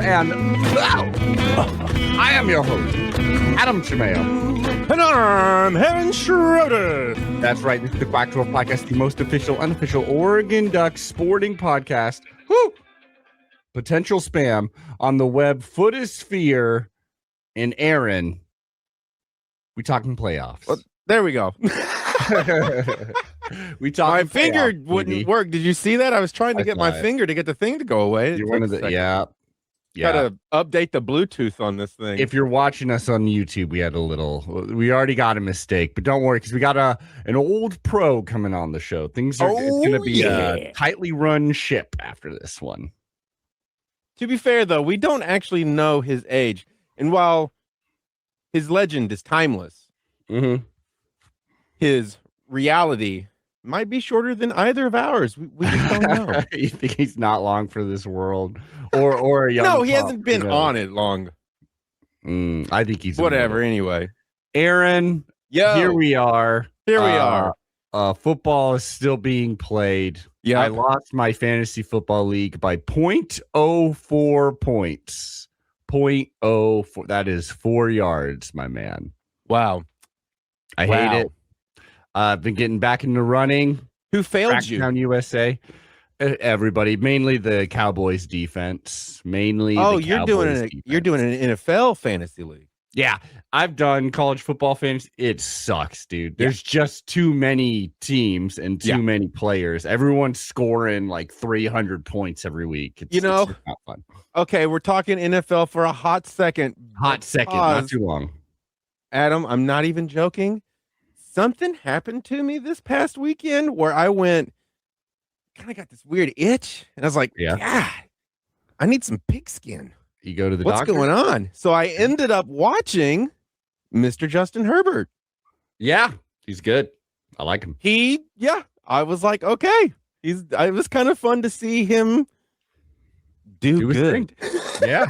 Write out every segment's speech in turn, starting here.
And I am your host, Adam Chimayo. And I'm Heaven Schroeder. That's right. This is the Quack podcast, the most official, unofficial Oregon Ducks sporting podcast. Woo! Potential spam on the web footosphere. And Aaron, we talking playoffs. Well, there we go. We talking. My finger playoffs, wouldn't baby. work. Did you see that? I was trying to I get my saw it. finger to get the thing to go away. You're one of the Got to update the Bluetooth on this thing. If you're watching us on YouTube, we already got a mistake, but don't worry because we got an old pro coming on the show. It's going to be a tightly run ship after this one. To be fair, though, we don't actually know his age. And while his legend is timeless, his reality might be shorter than either of ours. We just don't know. You think he's not long for this world? Or a young No, he pup, hasn't been on it long. I think he's whatever. Anyway, Aaron, here we are. Here we are. Football is still being played. Yeah, I lost my fantasy football league by 0.04 points. 0.04. That is 4 yards, my man. Wow. I hate it. I've been getting back into running. Who failed you? Crackdown USA. Everybody, mainly the Cowboys defense. You're doing an NFL fantasy league. Yeah, I've done college football fantasy. It sucks, dude. There's just too many teams and too many players. Everyone's scoring like 300 points every week. It's not fun. Okay, we're talking NFL for a hot second. Not too long. Adam, I'm not even joking. Something happened to me this past weekend where I went, kind of got this weird itch. And I was like, God, I need some pigskin. You go to the What's doctor? going on? So I ended up watching Mr. Justin Herbert. Yeah, he's good. I like him. I was like, okay. It was kind of fun to see him do good. Yeah.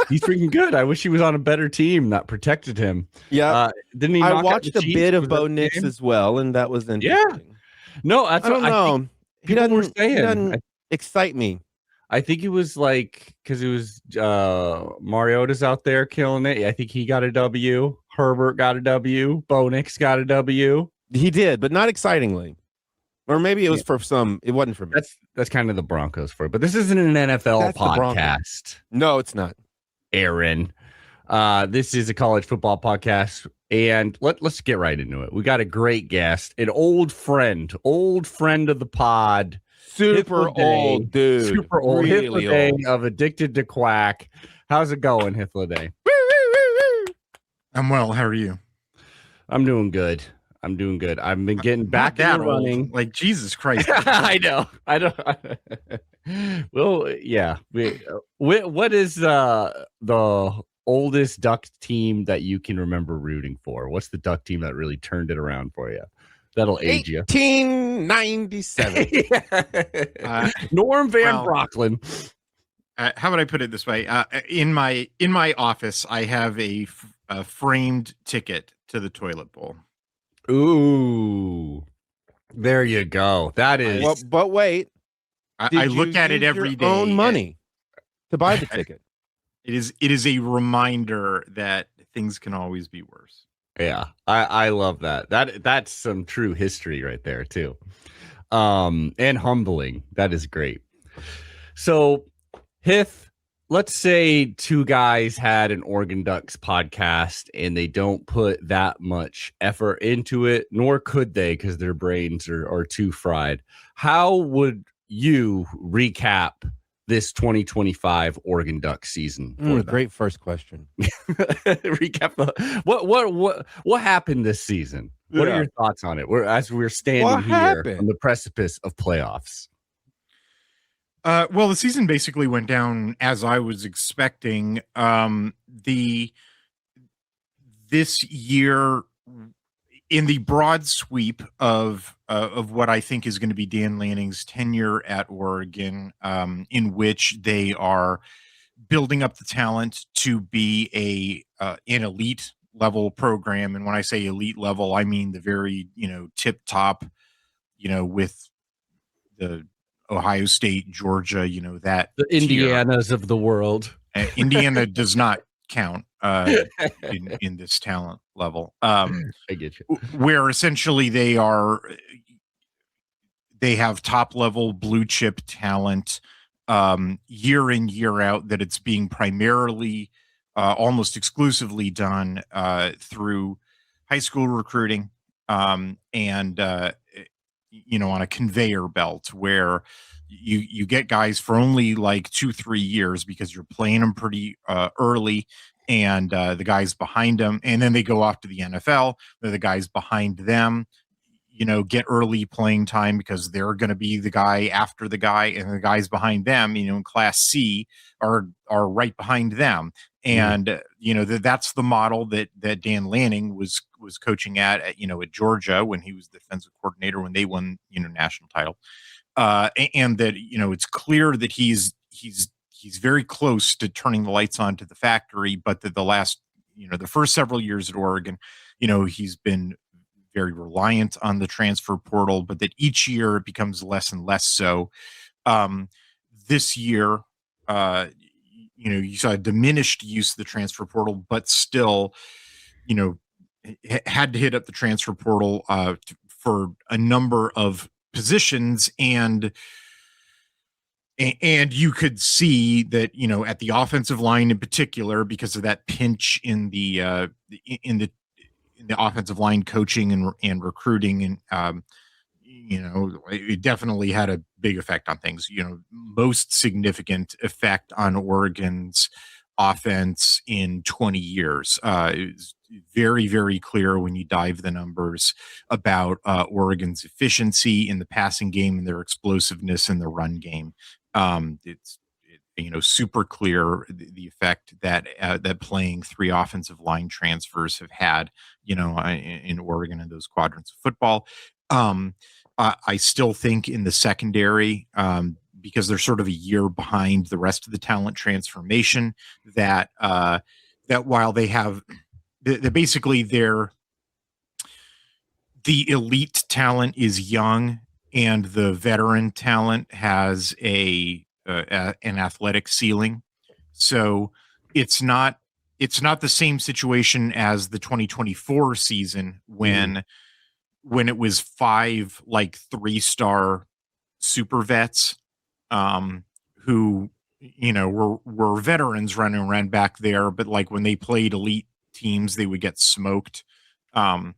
He's freaking good. I wish he was on a better team that protected him. Yeah. Didn't he? I watched a bit of Bo Nix as well, and that was interesting. Yeah. No, that's I don't know. He doesn't excite me. I think it was like because it was Mariota's out there killing it. I think he got a W. Herbert got a W. Bo Nix got a W. He did, but not excitingly. Or maybe it was for some. It wasn't for me. That's kind of the Broncos for it. But this isn't an NFL podcast. No, it's not. Aaron, this is a college football podcast, and let's get right into it. We got a great guest, an old friend of the pod, super old really old of Addicted to Quack. How's it going, Hythloday? I'm well. How are you? I'm doing good. I've been getting back into running. Like Jesus Christ. I know. I don't. Well, yeah. What is the oldest Duck team that you can remember rooting for? What's the Duck team that really turned it around for you? That'll age you. 1897. Norm Van Brocklin. How would I put it this way? In my office, I have a framed ticket to the toilet bowl. Ooh, there you go. That is. But wait. I look at it every day. Own money to buy the ticket. It is a reminder that things can always be worse. Yeah, I love that. That's some true history right there too, and humbling. That is great. So, Hith, let's say two guys had an Oregon Ducks podcast and they don't put that much effort into it, nor could they because their brains are too fried. How would you recap this 2025 Oregon Ducks season for them? Great first question. Recap what happened this season? What are your thoughts on it? We're standing here on the precipice of playoffs. Well, the season basically went down as I was expecting. This year, in the broad sweep of what I think is going to be Dan Lanning's tenure at Oregon, in which they are building up the talent to be an elite level program, and when I say elite level, I mean the very tip top, with the Ohio State, Georgia, that the Indianas of the world. Indiana does not count in this talent level. I get you. Where essentially they have top level blue chip talent year in, year out, that it's being primarily almost exclusively done through high school recruiting and on a conveyor belt where you get guys for only like 2-3 years because you're playing them pretty early, and the guys behind them, and then they go off to the NFL. The guys behind them, get early playing time because they're going to be the guy after the guy, and the guys behind them, in Class C are right behind them. And that's the model that Dan Lanning was coaching at Georgia when he was the defensive coordinator when they won national title, and that it's clear that he's very close to turning the lights on to the factory, but that the last the first several years at Oregon, he's been very reliant on the transfer portal, but that each year it becomes less and less so. This year, you saw a diminished use of the transfer portal, but still, had to hit up the transfer portal for a number of positions, and you could see that at the offensive line in particular, because of that pinch in the offensive line coaching and recruiting, and it definitely had a big effect on things. Most significant effect on Oregon's offense in 20 years. It's very, very clear when you dive the numbers about Oregon's efficiency in the passing game and their explosiveness in the run game. It's super clear the effect that that playing 3 offensive line transfers have had, in Oregon and those quadrants of football. I still think in the secondary, because they're sort of a year behind the rest of the talent transformation, that while they have basically the elite talent is young and the veteran talent has an athletic ceiling. So it's not the same situation as the 2024 season when it was 5 like 3-star super vets who were veterans running around back there, but like when they played elite teams they would get smoked. So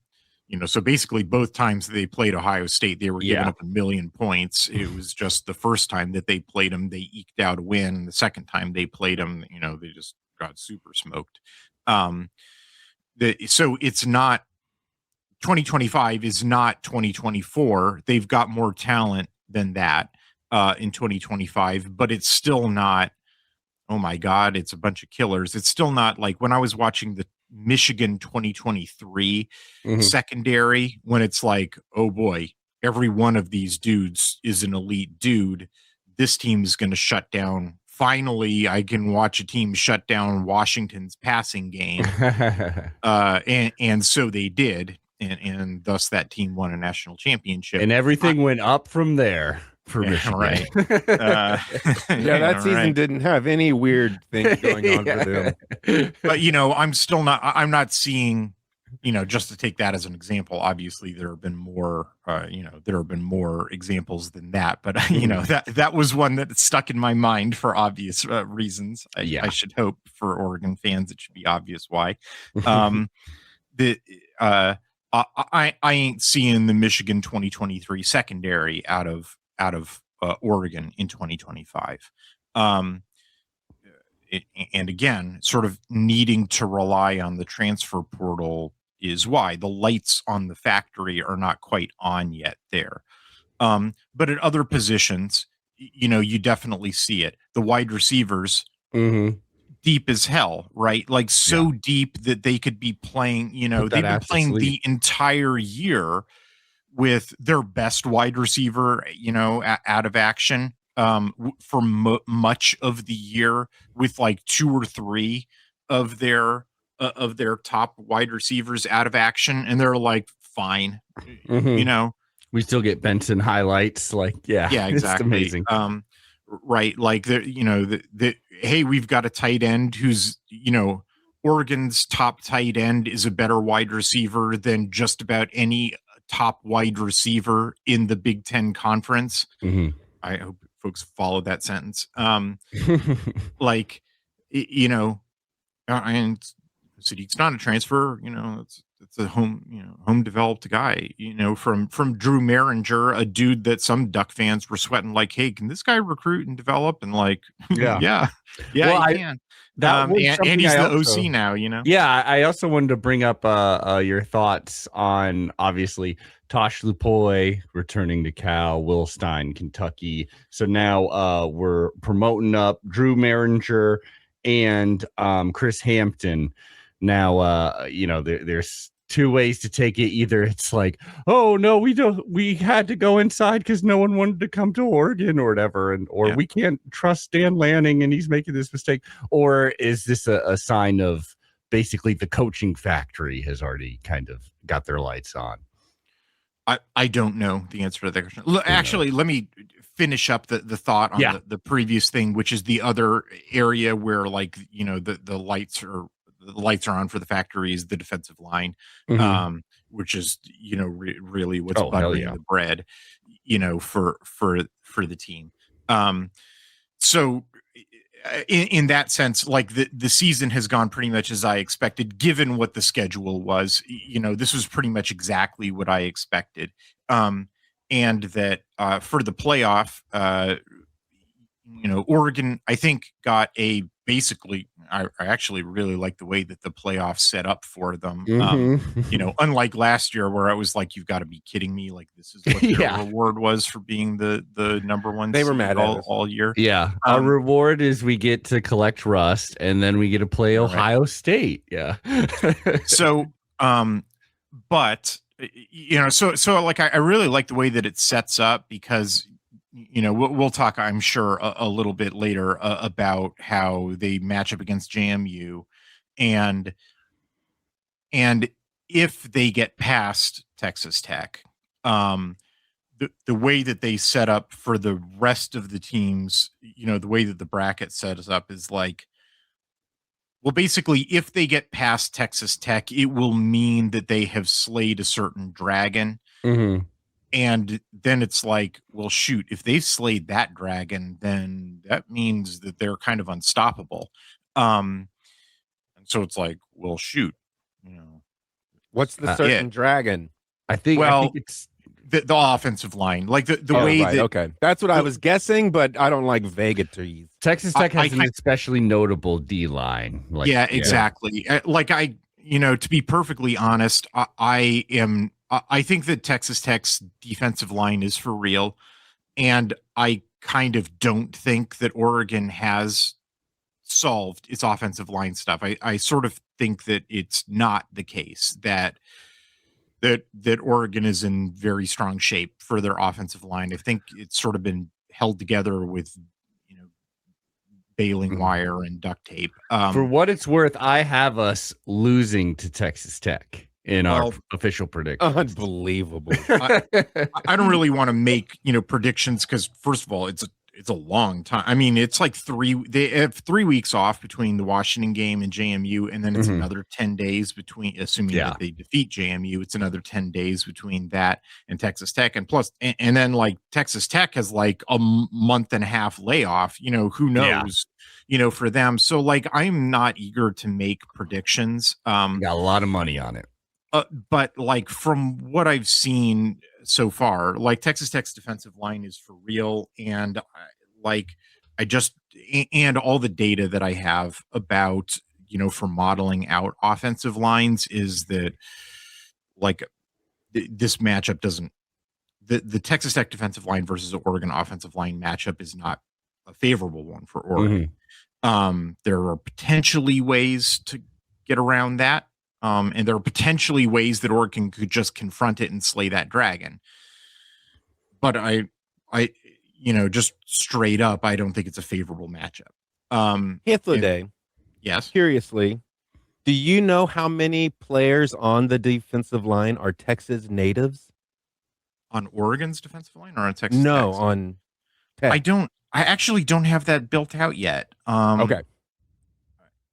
basically both times they played Ohio State, they were giving up 1 million points. It was just the first time that they played them, they eked out a win. And the second time they played them, they just got super smoked. So it's not 2025 is not 2024. They've got more talent than that in 2025, but it's still not, oh my God, it's a bunch of killers. It's still not like when I was watching the Michigan 2023 secondary, when it's like, oh boy, every one of these dudes is an elite dude. This team is going to shut down. Finally, I can watch a team shut down Washington's passing game. And so they did. And thus that team won a national championship. And everything went up from there for Michigan. Right. That season didn't have any weird things going on for them. But I'm not seeing, just to take that as an example, obviously there have been more, examples than that, but that was one that stuck in my mind for obvious reasons. I should hope for Oregon fans, it should be obvious why. I ain't seeing the Michigan 2023 secondary out of Oregon in 2025. And again, sort of needing to rely on the transfer portal is why the lights on the factory are not quite on yet there. But at other positions, you definitely see it. The wide receivers, deep as hell, right? Like so deep that they could be playing, they've been playing the entire year with their best wide receiver, out of action for much of the year, with like 2 or 3 of their top wide receivers out of action, and they're like fine. We still get Benson highlights, exactly. It's amazing. Right, like hey, we've got a tight end who's Oregon's top tight end is a better wide receiver than just about any top wide receiver in the Big Ten Conference. I hope folks follow that sentence. And Sadiq's not a transfer, it's a home developed guy, from Drew Maringer, a dude that some Duck fans were sweating like, hey, can this guy recruit and develop? And like, yeah, well, he can. And he's the OC now, Yeah, I also wanted to bring up your thoughts on, obviously, Tosh Lupoi returning to Cal, Will Stein, Kentucky. So now we're promoting up Drew Maringer and Chris Hampton. Now, there's 2 ways to take it. Either it's like, oh no, we had to go inside because no one wanted to come to Oregon or whatever, or we can't trust Dan Lanning and he's making this mistake. Or is this a sign of basically the coaching factory has already kind of got their lights on? I don't know the answer to that question. Actually, let me finish up the thought on the previous thing, which is the other area where the lights are on for the factory is the defensive line, which is really what's buttering the bread, for the team. So in that sense, like the season has gone pretty much as I expected, given what the schedule was. This was pretty much exactly what I expected. And that for the playoff, Oregon, I think, got a basically, I actually really like the way that the playoffs set up for them. Unlike last year where I was like, you've got to be kidding me. Like, this is what their reward was for being the number one. They were mad at us all year. Yeah. Our reward is we get to collect rust and then we get to play Ohio State. Yeah. So, but, so like, I really like the way that it sets up because, we'll talk, I'm sure, a little bit later about how they match up against JMU, and if they get past Texas Tech, the way that they set up for the rest of the teams, the way that the bracket sets up is like, well, basically, if they get past Texas Tech, it will mean that they have slayed a certain dragon. And then it's like, well, shoot, if they've slayed that dragon, then that means that they're kind of unstoppable. And so it's like, well, shoot, what's the certain dragon? I think it's the offensive line, like the way that. Okay, that's what I was guessing, but I don't like vagaries. Texas Tech has an especially notable D line. Exactly. To be perfectly honest, I think that Texas Tech's defensive line is for real, and I kind of don't think that Oregon has solved its offensive line stuff. I sort of think that it's not the case that Oregon is in very strong shape for their offensive line. I think it's sort of been held together with baling wire and duct tape. For what it's worth, I have us losing to Texas Tech in our official prediction. Unbelievable. I don't really want to make predictions because, first of all, it's it's a long time. I mean, it's like they have 3 weeks off between the Washington game and JMU, and then it's another 10 days between, assuming that they defeat JMU, it's another 10 days between that and Texas Tech. And plus, and then like Texas Tech has like a month and a half layoff, who knows, for them. So like, I'm not eager to make predictions. Got a lot of money on it. But like from what I've seen so far, like Texas Tech's defensive line is for real. And and all the data that I have about, for modeling out offensive lines is that like this matchup the Texas Tech defensive line versus the Oregon offensive line matchup is not a favorable one for Oregon. There are potentially ways to get around that. And there are potentially ways that Oregon could just confront it and slay that dragon. But I just straight up, I don't think it's a favorable matchup. Hythloday. Yes. Curiously, do you know how many players on the defensive line are Texas natives? On Oregon's defensive line or on Texas? No, Tech? on Tech. I actually don't have that built out yet. Okay.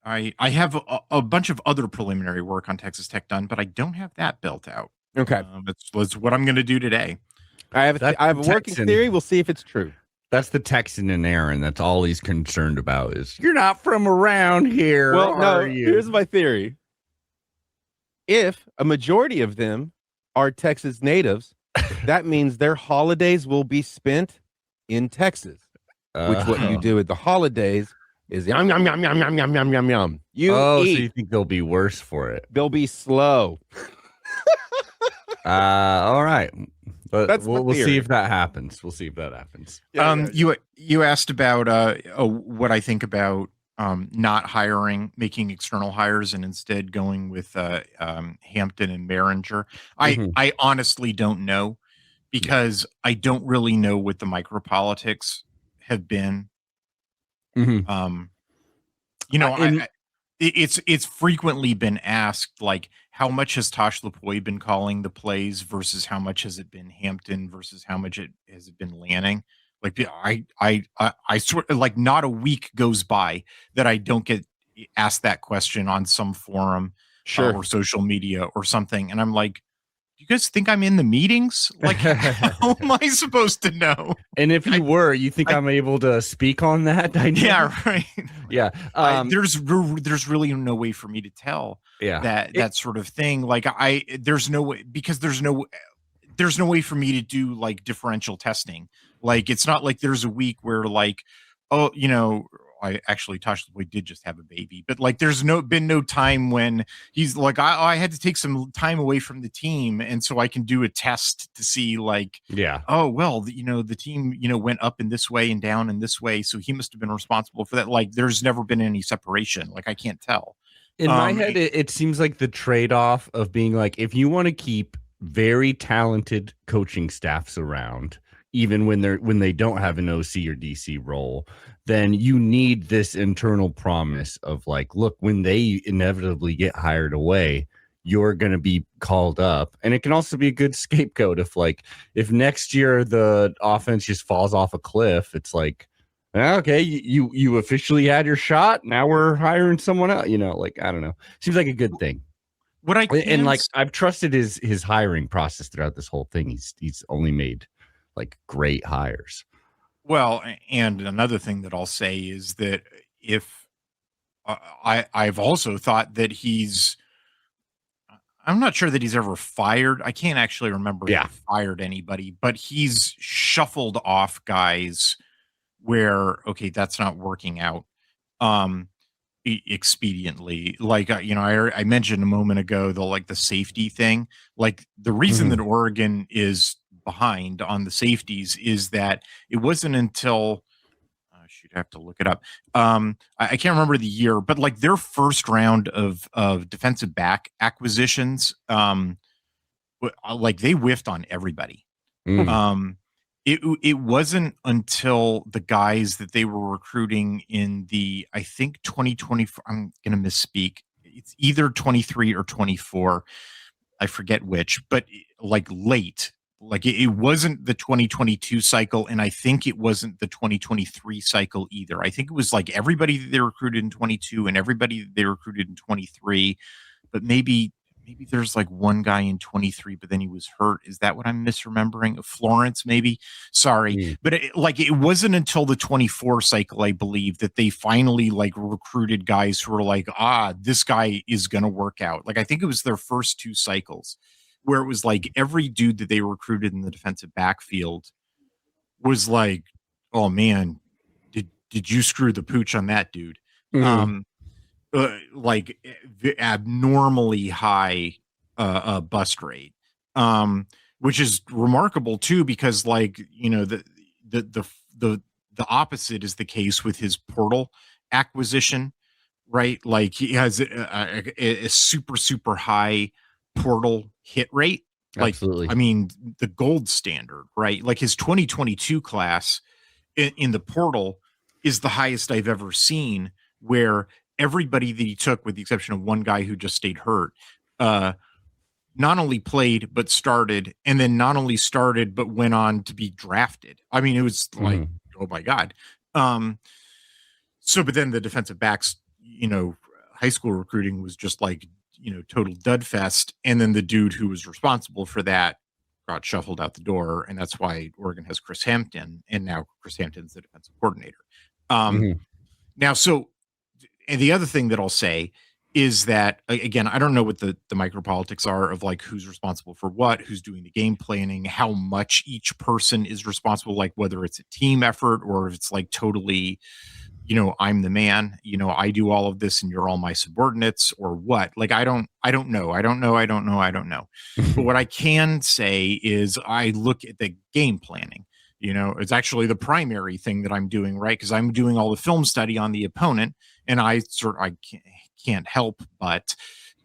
I have a bunch of other preliminary work on Texas Tech done, but I don't have that built out. Okay. That's what I'm going to do today. I have a working theory. We'll see if it's true. That's the Texan and Aaron. That's all he's concerned about is you're not from around here. Well, no, are you? Here's my theory. If a majority of them are Texas natives, that means their holidays will be spent in Texas, which what you do at the holidays is yum, yum, yum, yum, yum, yum, yum, yum, yum. So you think they'll be worse for it? They'll be slow. All right. But we'll see if that happens. You asked about what I think about not making external hires and instead going with Hampton and Behringer. I honestly don't know because I don't really know what the micropolitics have been. It's frequently been asked, like, how much has Tosh Lupoi been calling the plays versus how much has it been Hampton versus how much has it been Lanning? Like, I swear, like, not a week goes by that I don't get asked that question on some forum or social media or something, and I'm like, you guys think I'm in the meetings? Like, how am I supposed to know? And if you you think I'm able to speak on that? Yeah, right. Yeah. There's really no way for me to tell that sort of thing. Like there's no way, because there's no way for me to do like differential testing. Like, it's not like there's a week where like, Tosh Lupoi did just have a baby, but like there's been no time when he's like, I had to take some time away from the team, and so I can do a test to see like, oh well, the team went up in this way and down in this way, so he must have been responsible for that. Like, there's never been any separation. Like, I can't tell. In my head, it seems like the trade-off of being like, if you want to keep very talented coaching staffs around, even when they don't have an OC or DC role, then you need this internal promise of like, look, when they inevitably get hired away, you're going to be called up. And it can also be a good scapegoat if next year the offense just falls off a cliff, it's like, okay, you officially had your shot. Now we're hiring someone else. I don't know. Seems like a good thing. I've trusted his hiring process throughout this whole thing. He's only made like great hires. Well, and another thing that I'll say is that if I've also thought that I'm not sure that he's ever fired. I can't actually remember if he fired anybody, but he's shuffled off guys where, okay, that's not working out expediently. Like, I mentioned a moment ago, the safety thing. Like, the reason that Oregon is behind on the safeties is that it wasn't until I have to look it up. I can't remember the year, but like their first round of defensive back acquisitions, like they whiffed on everybody. It wasn't until the guys that they were recruiting in the, I think 2024, I'm going to misspeak. It's either 23 or 24. I forget which, but like late like it wasn't the 2022 cycle, and I think it wasn't the 2023 cycle either. I think it was like everybody that they recruited in 22 and everybody that they recruited in 23, but maybe there's like one guy in 23, but then he was hurt. Is that what I'm misremembering? Florence, maybe? Sorry. But it wasn't until the 24 cycle, I believe, that they finally like recruited guys who were like, this guy is going to work out. Like, I think it was their first 2 cycles where it was like every dude that they recruited in the defensive backfield was like, oh man, did you screw the pooch on that dude? Like the abnormally high bust rate, which is remarkable too, because like, you know, the opposite is the case with his portal acquisition, right? Like he has a super high portal hit rate. Like, Absolutely. I mean, the gold standard, right? Like his 2022 class in the portal is the highest I've ever seen, where everybody that he took, with the exception of one guy who just stayed hurt, not only played but started, and then not only started but went on to be drafted. I mean, it was like, oh my God. But then the defensive backs, you know, high school recruiting was just like, you know, total dud fest. And then the dude who was responsible for that got shuffled out the door, and that's why Oregon has Chris Hampton, and now Chris Hampton's the defensive coordinator. Now, so, and the other thing that I'll say is that, again, I don't know what the micropolitics are of like who's responsible for what, who's doing the game planning, how much each person is responsible, like whether it's a team effort or if it's like totally, you know, I'm the man, you know, I do all of this and you're all my subordinates, or what. Like, I don't know. But what I can say is I look at the game planning. You know, it's actually the primary thing that I'm doing, right? Because I'm doing all the film study on the opponent, and I can't help but,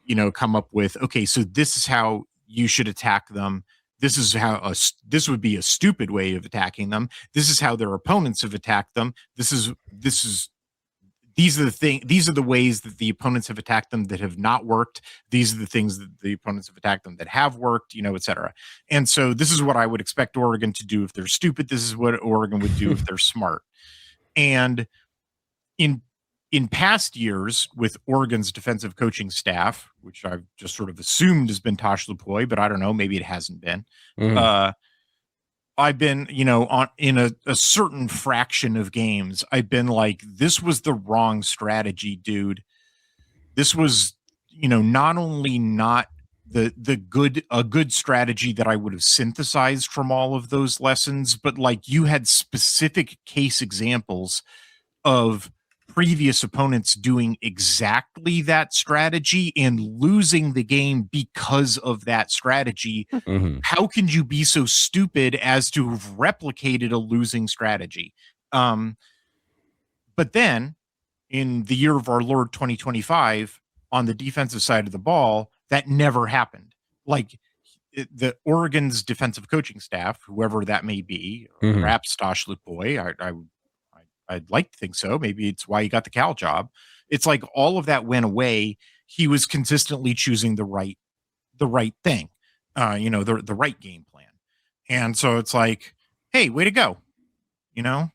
you know, come up with, okay, so this is how you should attack them. This is how this would be a stupid way of attacking them. This is how their opponents have attacked them. These are the ways that the opponents have attacked them that have not worked. These are the things that the opponents have attacked them that have worked, you know, et cetera. And so this is what I would expect Oregon to do if they're stupid. This is what Oregon would do if they're smart. And in past years with Oregon's defensive coaching staff, which I've just sort of assumed has been Tosh Lupoy, but I don't know, maybe it hasn't been. I've been, you know, in a certain fraction of games, I've been like, this was the wrong strategy, dude. This was, you know, not only not a good strategy that I would have synthesized from all of those lessons, but like you had specific case examples of previous opponents doing exactly that strategy and losing the game because of that strategy. How can you be so stupid as to have replicated a losing strategy? But then in the year of our Lord 2025, on the defensive side of the ball, that never happened. Like the Oregon's defensive coaching staff, whoever that may be, perhaps Tosh Lupoy, I'd like to think so. Maybe it's why he got the Cal job. It's like all of that went away. He was consistently choosing the right thing, you know, the right game plan. And so it's like, hey, way to go. You know,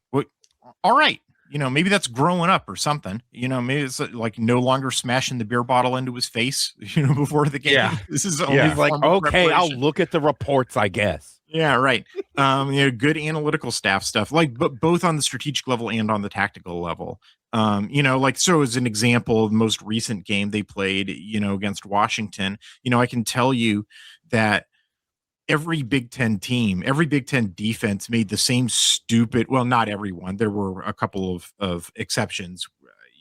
all right. You know, maybe that's growing up or something. You know, maybe it's like no longer smashing the beer bottle into his face, you know, before the game. Yeah. This is only like, okay, I'll look at the reports, I guess. Yeah, right. You know, good analytical staff stuff, like, but both on the strategic level and on the tactical level. You know, like, so as an example, the most recent game they played, you know, against Washington, you know, I can tell you that every Big Ten team, every Big Ten defense made the same stupid, well, not everyone. There were a couple of exceptions,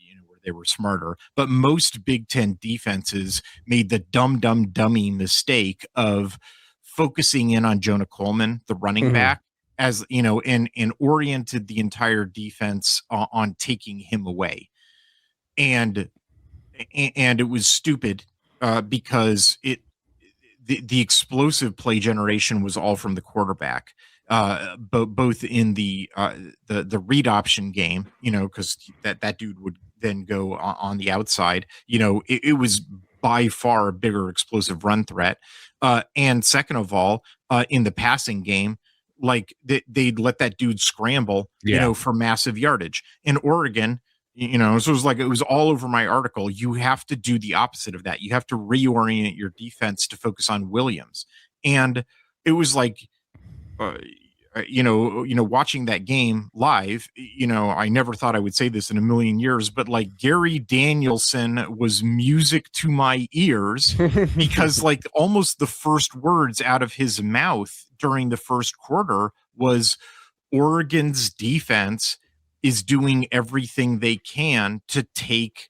you know, where they were smarter, but most Big Ten defenses made the dummy mistake of focusing in on Jonah Coleman, the running back, as, you know, and oriented the entire defense on taking him away. And it was stupid because the explosive play generation was all from the quarterback, both in the read option game, you know, because that dude would then go on the outside. You know, it was by far a bigger explosive run threat. And second of all, in the passing game, like they'd let that dude scramble, for massive yardage. In Oregon, so it was all over my article. You have to do the opposite of that. You have to reorient your defense to focus on Williams. And it was like, watching that game live, I never thought I would say this in a million years, but like Gary Danielson was music to my ears because like almost the first words out of his mouth during the first quarter was Oregon's defense is doing everything they can to take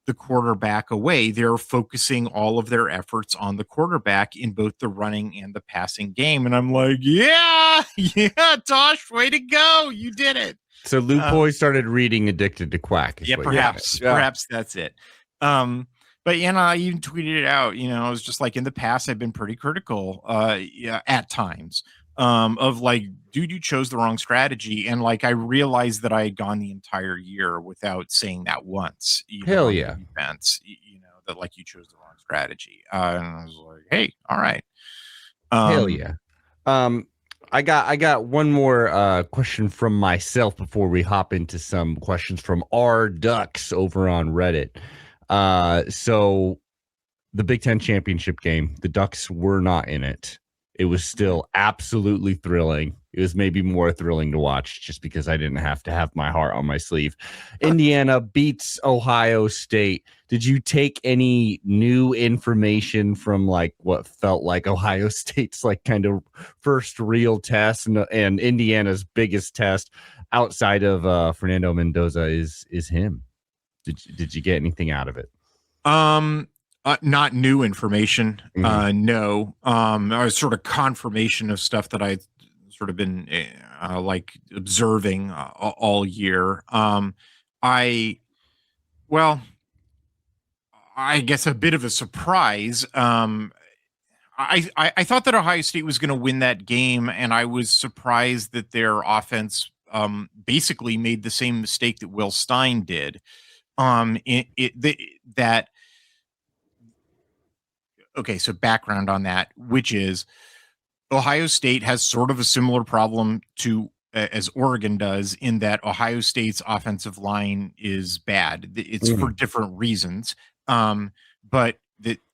the quarterback away. They're focusing all of their efforts on the quarterback in both the running and the passing game. And I'm like, yeah, Tosh, way to go. You did it. So Luke Boy started reading Addicted to Quack. Perhaps that's it. But I even tweeted it out, I was just like, in the past, I've been pretty critical at times of like, dude, you chose the wrong strategy. And like, I realized that I had gone the entire year without saying that once. Hell yeah. Defense, that like you chose the wrong strategy. And I was like, hey, all right. Hell yeah. I got one more question from myself before we hop into some questions from our ducks over on Reddit. So the Big Ten championship game, the Ducks were not in it. It was still absolutely thrilling. It was maybe more thrilling to watch just because I didn't have to have my heart on my sleeve. Indiana beats Ohio State. Did you take any new information from like what felt like Ohio State's like kind of first real test and Indiana's biggest test outside of Fernando Mendoza is him? Did you get anything out of it? Not new information. Mm-hmm. No. I was sort of confirmation of stuff that I sort of been like observing all year. I guess a bit of a surprise. I thought that Ohio State was going to win that game, and I was surprised that their offense basically made the same mistake that Will Stein did. Okay, so background on that, which is Ohio State has sort of a similar problem to as Oregon does in that Ohio State's offensive line is bad. It's for different reasons, but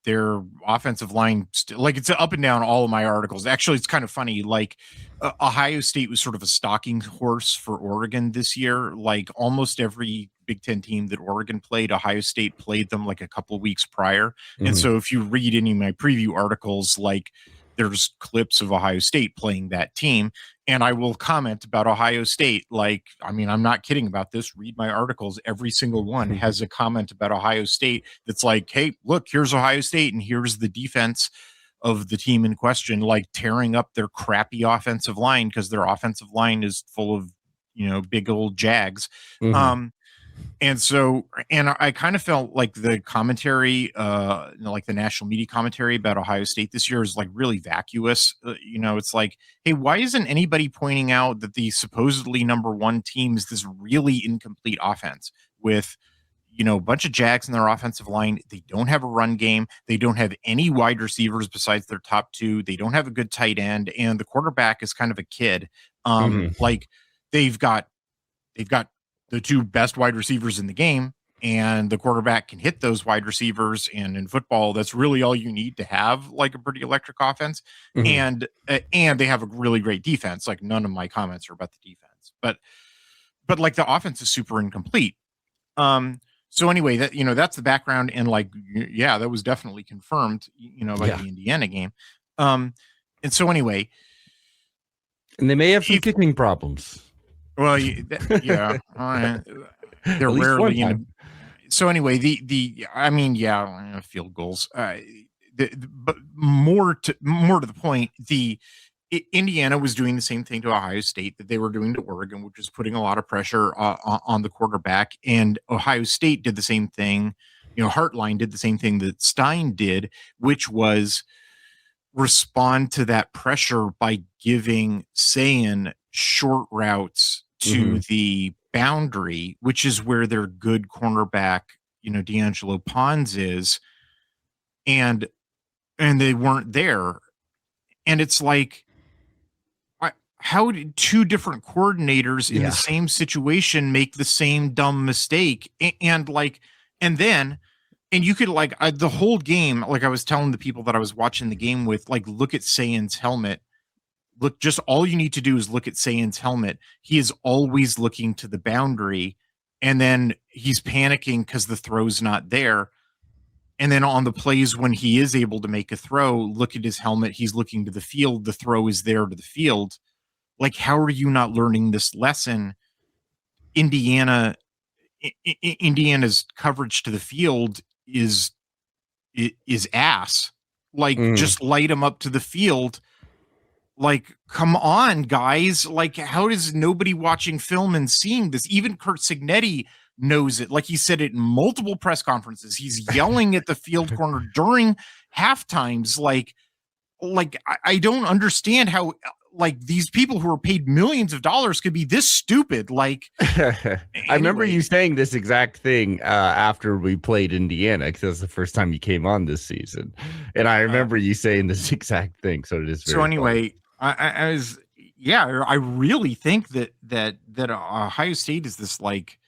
their offensive line, like it's up and down all of my articles. Actually, it's kind of funny. Like Ohio State was sort of a stalking horse for Oregon this year. Like almost every Big Ten team that Oregon played, Ohio State played them like a couple of weeks prior. Mm-hmm. And so if you read any of my preview articles, like there's clips of Ohio State playing that team. And I will comment about Ohio State. Like, I mean, I'm not kidding about this. Read my articles. Every single one has a comment about Ohio State that's like, hey, look, here's Ohio State and here's the defense of the team in question, like tearing up their crappy offensive line because their offensive line is full of, big old Jags. Mm-hmm. And I kind of felt like the commentary, like the national media commentary about Ohio State this year is like really vacuous. It's like, hey, why isn't anybody pointing out that the supposedly number one team is this really incomplete offense with, a bunch of Jags in their offensive line? They don't have a run game. They don't have any wide receivers besides their top two. They don't have a good tight end. And the quarterback is kind of a kid. Like they've got the two best wide receivers in the game, and the quarterback can hit those wide receivers. And in football, that's really all you need to have like a pretty electric offense. Mm-hmm. And they have a really great defense. Like none of my comments are about the defense, but like the offense is super incomplete. So anyway, that's the background. And like, yeah, that was definitely confirmed, by the Indiana game. And so anyway, and they may have some kicking problems. Well, yeah, they're rarely in. So anyway, field goals. But more to the point, Indiana was doing the same thing to Ohio State that they were doing to Oregon, which is putting a lot of pressure on the quarterback. And Ohio State did the same thing. Hartline did the same thing that Stein did, which was respond to that pressure by giving Sayin short routes to the boundary, which is where their good cornerback, D'Angelo Pons is. and they weren't there. And it's like, how did two different coordinators in the same situation make the same dumb mistake? And you could the whole game, like I was telling the people that I was watching the game with, like, look at Sayan's helmet. Look, just all you need to do is look at Sayan's helmet. He is always looking to the boundary, and then he's panicking because the throw's not there. And then on the plays when he is able to make a throw, look at his helmet. He's looking to the field. The throw is there to the field. Like, how are you not learning this lesson? Indiana's coverage to the field is ass. Like, just light him up to the field. Like, come on, guys. Like, how does nobody watching film and seeing this? Even Kurt Signetti knows it. Like, he said it in multiple press conferences. He's yelling at the field corner during half times. Like I don't understand how, like, these people who are paid millions of dollars could be this stupid. Like, I remember you saying this exact thing after we played Indiana, because that's the first time you came on this season, and I remember you saying this exact thing. So it is. Very so anyway, I really think that Ohio State is this like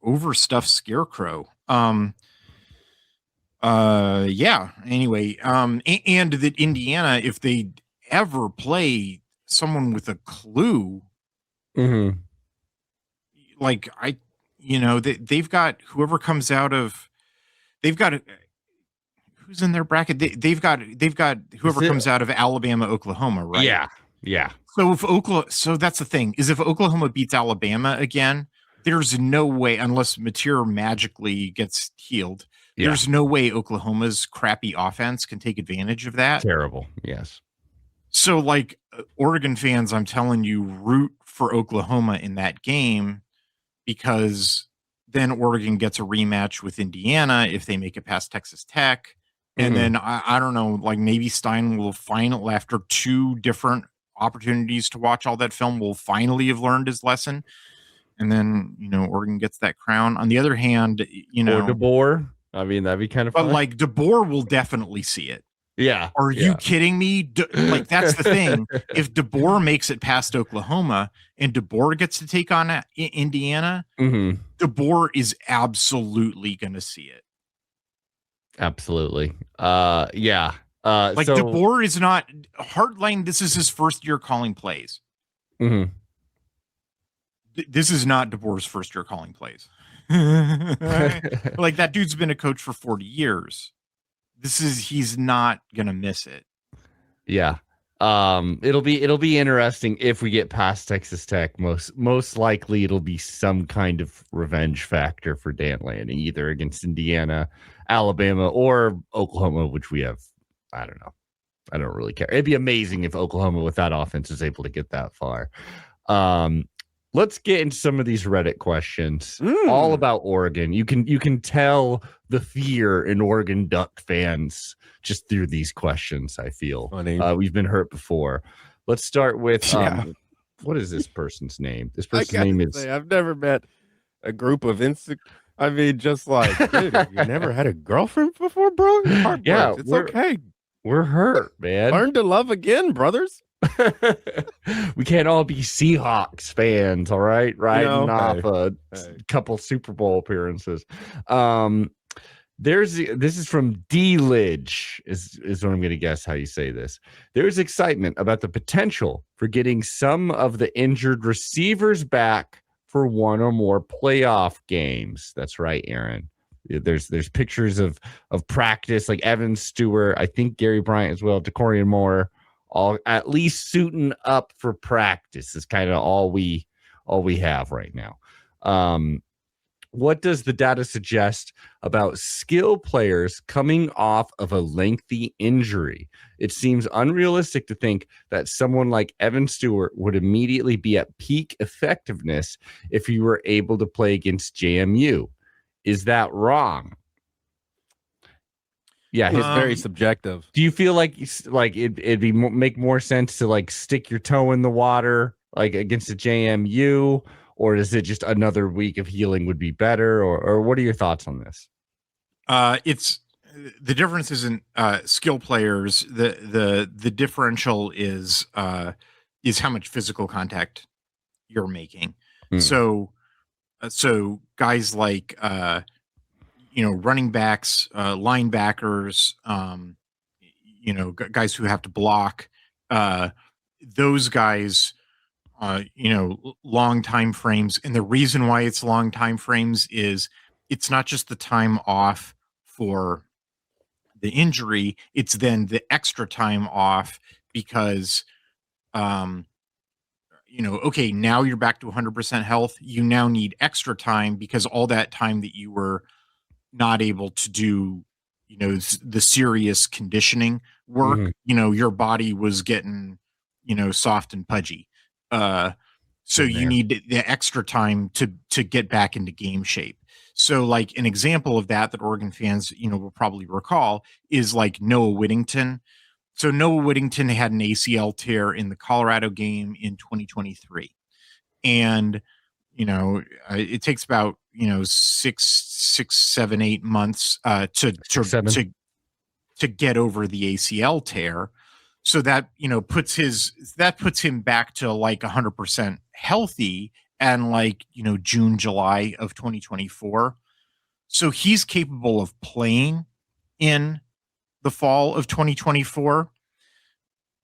overstuffed scarecrow. Anyway, and that Indiana, if they ever play someone with a clue, like they've got whoever comes out of, they've got who's in their bracket. They've got whoever comes out of Alabama, Oklahoma, right? Yeah. So that's the thing, is if Oklahoma beats Alabama again, there's no way, unless Mateer magically gets healed, there's no way Oklahoma's crappy offense can take advantage of that. Terrible. Yes. So, like, Oregon fans, I'm telling you, root for Oklahoma in that game, because then Oregon gets a rematch with Indiana if they make it past Texas Tech. And then I don't know, like, maybe Stein will finally, after two different opportunities to watch all that film, will finally have learned his lesson. And then, Oregon gets that crown. On the other hand, or DeBoer. I mean, that'd be kind of fun. But, like, DeBoer will definitely see it. Yeah. Are you kidding me? Like, that's the thing. If DeBoer makes it past Oklahoma and DeBoer gets to take on Indiana, DeBoer is absolutely going to see it. Absolutely. Like, DeBoer is not Hartline. This is his first year calling plays. This is not DeBoer's first year calling plays. Like, that dude's been a coach for 40 years. He's not gonna miss it. Yeah. It'll be interesting if we get past Texas Tech. Most likely it'll be some kind of revenge factor for Dan Lanning, either against Indiana, Alabama, or Oklahoma, which we have. I don't know. I don't really care. It'd be amazing if Oklahoma with that offense is able to get that far. Let's get into some of these Reddit questions, all about Oregon. You can tell the fear in Oregon Duck fans just through these questions. I feel we've been hurt before. Let's start with what is this person's name? This person's name is. I've never met a group of I mean, just like, dude, you never had a girlfriend before, bro? Yeah, it's okay. We're hurt, man. Learn to love again, brothers. We can't all be Seahawks fans, all right? Riding off a couple Super Bowl appearances. This is from D Lidge, is what I'm going to guess how you say this. There's excitement about the potential for getting some of the injured receivers back for one or more playoff games. That's right, Aaron. There's pictures of practice, like Evan Stewart, I think Gary Bryant as well, DeCorian Moore, all at least suiting up for practice is kind of all we have right now. What does the data suggest about skill players coming off of a lengthy injury? It seems unrealistic to think that someone like Evan Stewart would immediately be at peak effectiveness if he were able to play against JMU. Is that wrong? Yeah, it's very subjective. Do you feel like it'd be make more sense to like stick your toe in the water like against the JMU, or is it just another week of healing would be better, or what are your thoughts on this? It's the difference isn't skill players. The differential is how much physical contact you're making. So guys like running backs, linebackers, guys who have to block, those guys, long time frames. And the reason why it's long time frames is it's not just the time off for the injury, it's then the extra time off because okay, now you're back to 100% health. You now need extra time because all that time that you were not able to do, the serious conditioning work, your body was getting, soft and pudgy. So you need the extra time to get back into game shape. So like an example of that Oregon fans, will probably recall is like Noah Whittington. So Noah Whittington had an ACL tear in the Colorado game in 2023. And, it takes about, 6, 7, 8 months to get over the ACL tear. So that, puts him back to like 100% healthy and like, June, July of 2024. So he's capable of playing in the fall of 2024.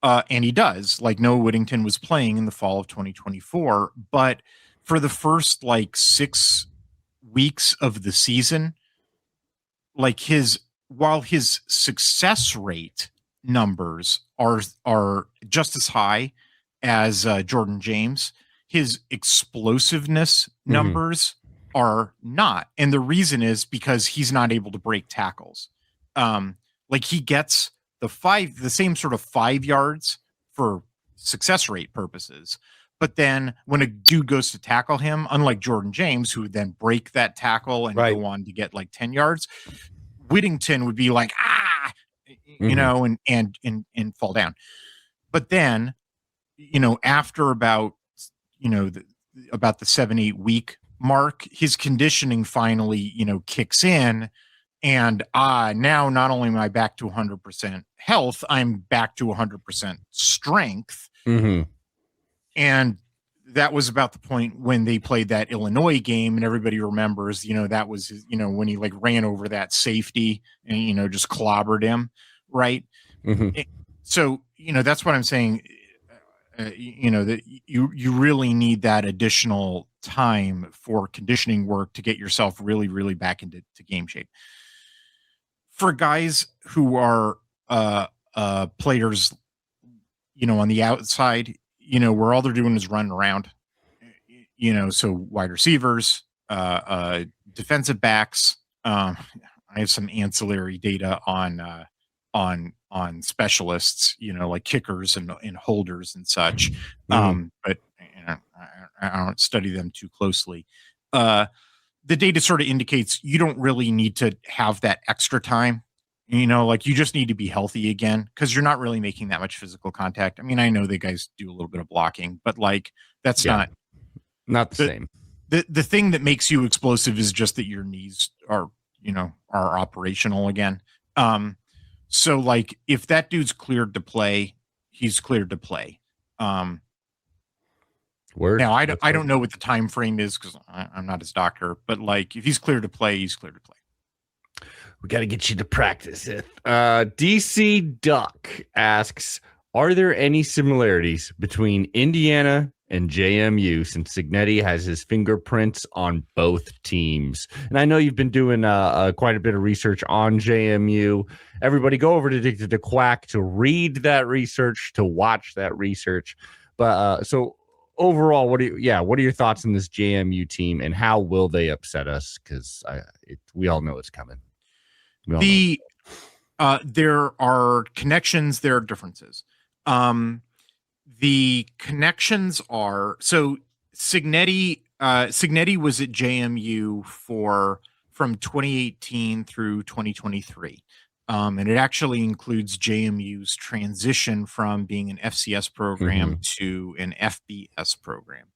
And he does. Like Noah Whittington was playing in the fall of 2024. But for the first like 6 weeks of the season, like while his success rate numbers are just as high as Jordan James, his explosiveness numbers are not. And the reason is because he's not able to break tackles. Like he gets the same sort of 5 yards for success rate purposes. But then when a dude goes to tackle him, unlike Jordan James, who would then break that tackle and go on to get like 10 yards, Whittington would be like, and fall down. But then, after about the 7-8 week mark, his conditioning finally, kicks in. And now not only am I back to 100% health, I'm back to 100% strength. And that was about the point when they played that Illinois game, and everybody remembers, that was, when he like ran over that safety and, just clobbered him. Right. So, that's what I'm saying. That you really need that additional time for conditioning work to get yourself really, really back into game shape. For guys who are players, on the outside, where all they're doing is running around, so wide receivers, defensive backs. I have some ancillary data on specialists, like kickers and holders and such. But I don't study them too closely. The data sort of indicates you don't really need to have that extra time. Like you just need to be healthy again because you're not really making that much physical contact. I mean, I know the guys do a little bit of blocking, but like that's not the same. The thing that makes you explosive is just that your knees are operational again. So like if that dude's cleared to play, he's cleared to play. Now I don't know what the time frame is because I'm not his doctor, but like if he's cleared to play, he's cleared to play. We got to get you to practice it. DC Duck asks, are there any similarities between Indiana and JMU since Cignetti has his fingerprints on both teams? And I know you've been doing quite a bit of research on JMU. Everybody go over to Addicted to Quack to read that research, to watch that research. But so overall, what are your thoughts on this JMU team and how will they upset us? Because we all know it's coming. There are connections, there are differences. The connections are Cignetti was at JMU from 2018 through 2023. And it actually includes JMU's transition from being an FCS program to an FBS program.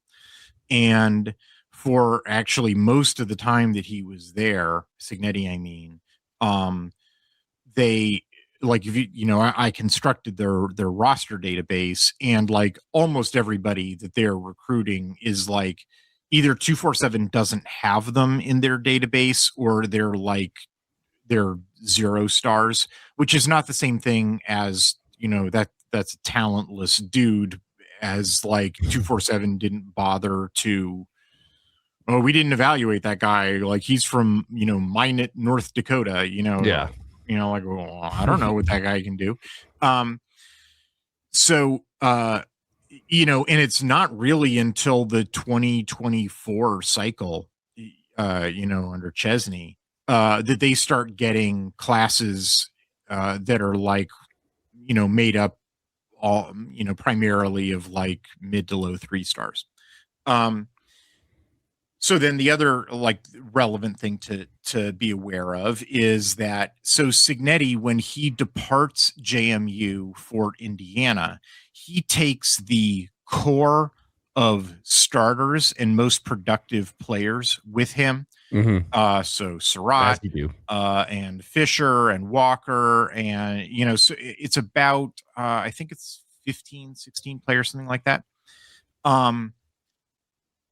And for actually most of the time that he was there, Cignetti, they like if I constructed their roster database, and like almost everybody that they're recruiting is like either 247 doesn't have them in their database, or they're 0 stars, which is not the same thing as that's a talentless dude, as like 247 didn't bother to, oh, we didn't evaluate that guy, like he's from Minot, North Dakota, Yeah. like, well, I don't know what that guy can do. So and it's not really until the 2024 cycle under Chesney that they start getting classes that are like made up all primarily of like mid to low 3 stars. So then the other like relevant thing to be aware of is that Cignetti, when he departs JMU for Indiana, he takes the core of starters and most productive players with him. So Surratt and Fisher and Walker, and so it's about I think it's 15, 16 players, something like that.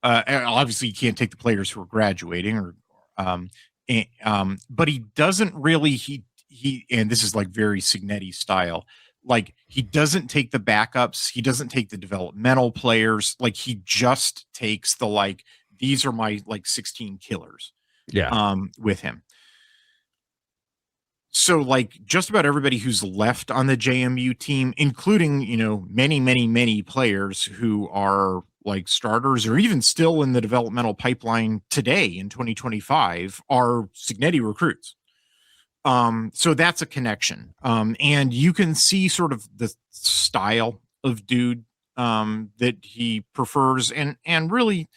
Obviously you can't take the players who are graduating, or but he doesn't really, he and this is like very Cignetti style, like he doesn't take the backups, he doesn't take the developmental players, like he just takes the like, these are my like 16 killers with him. So like just about everybody who's left on the JMU team, including many players who are like starters or even still in the developmental pipeline today in 2025, are Cignetti recruits. So that's a connection. And you can see sort of the style of dude that he prefers, and really,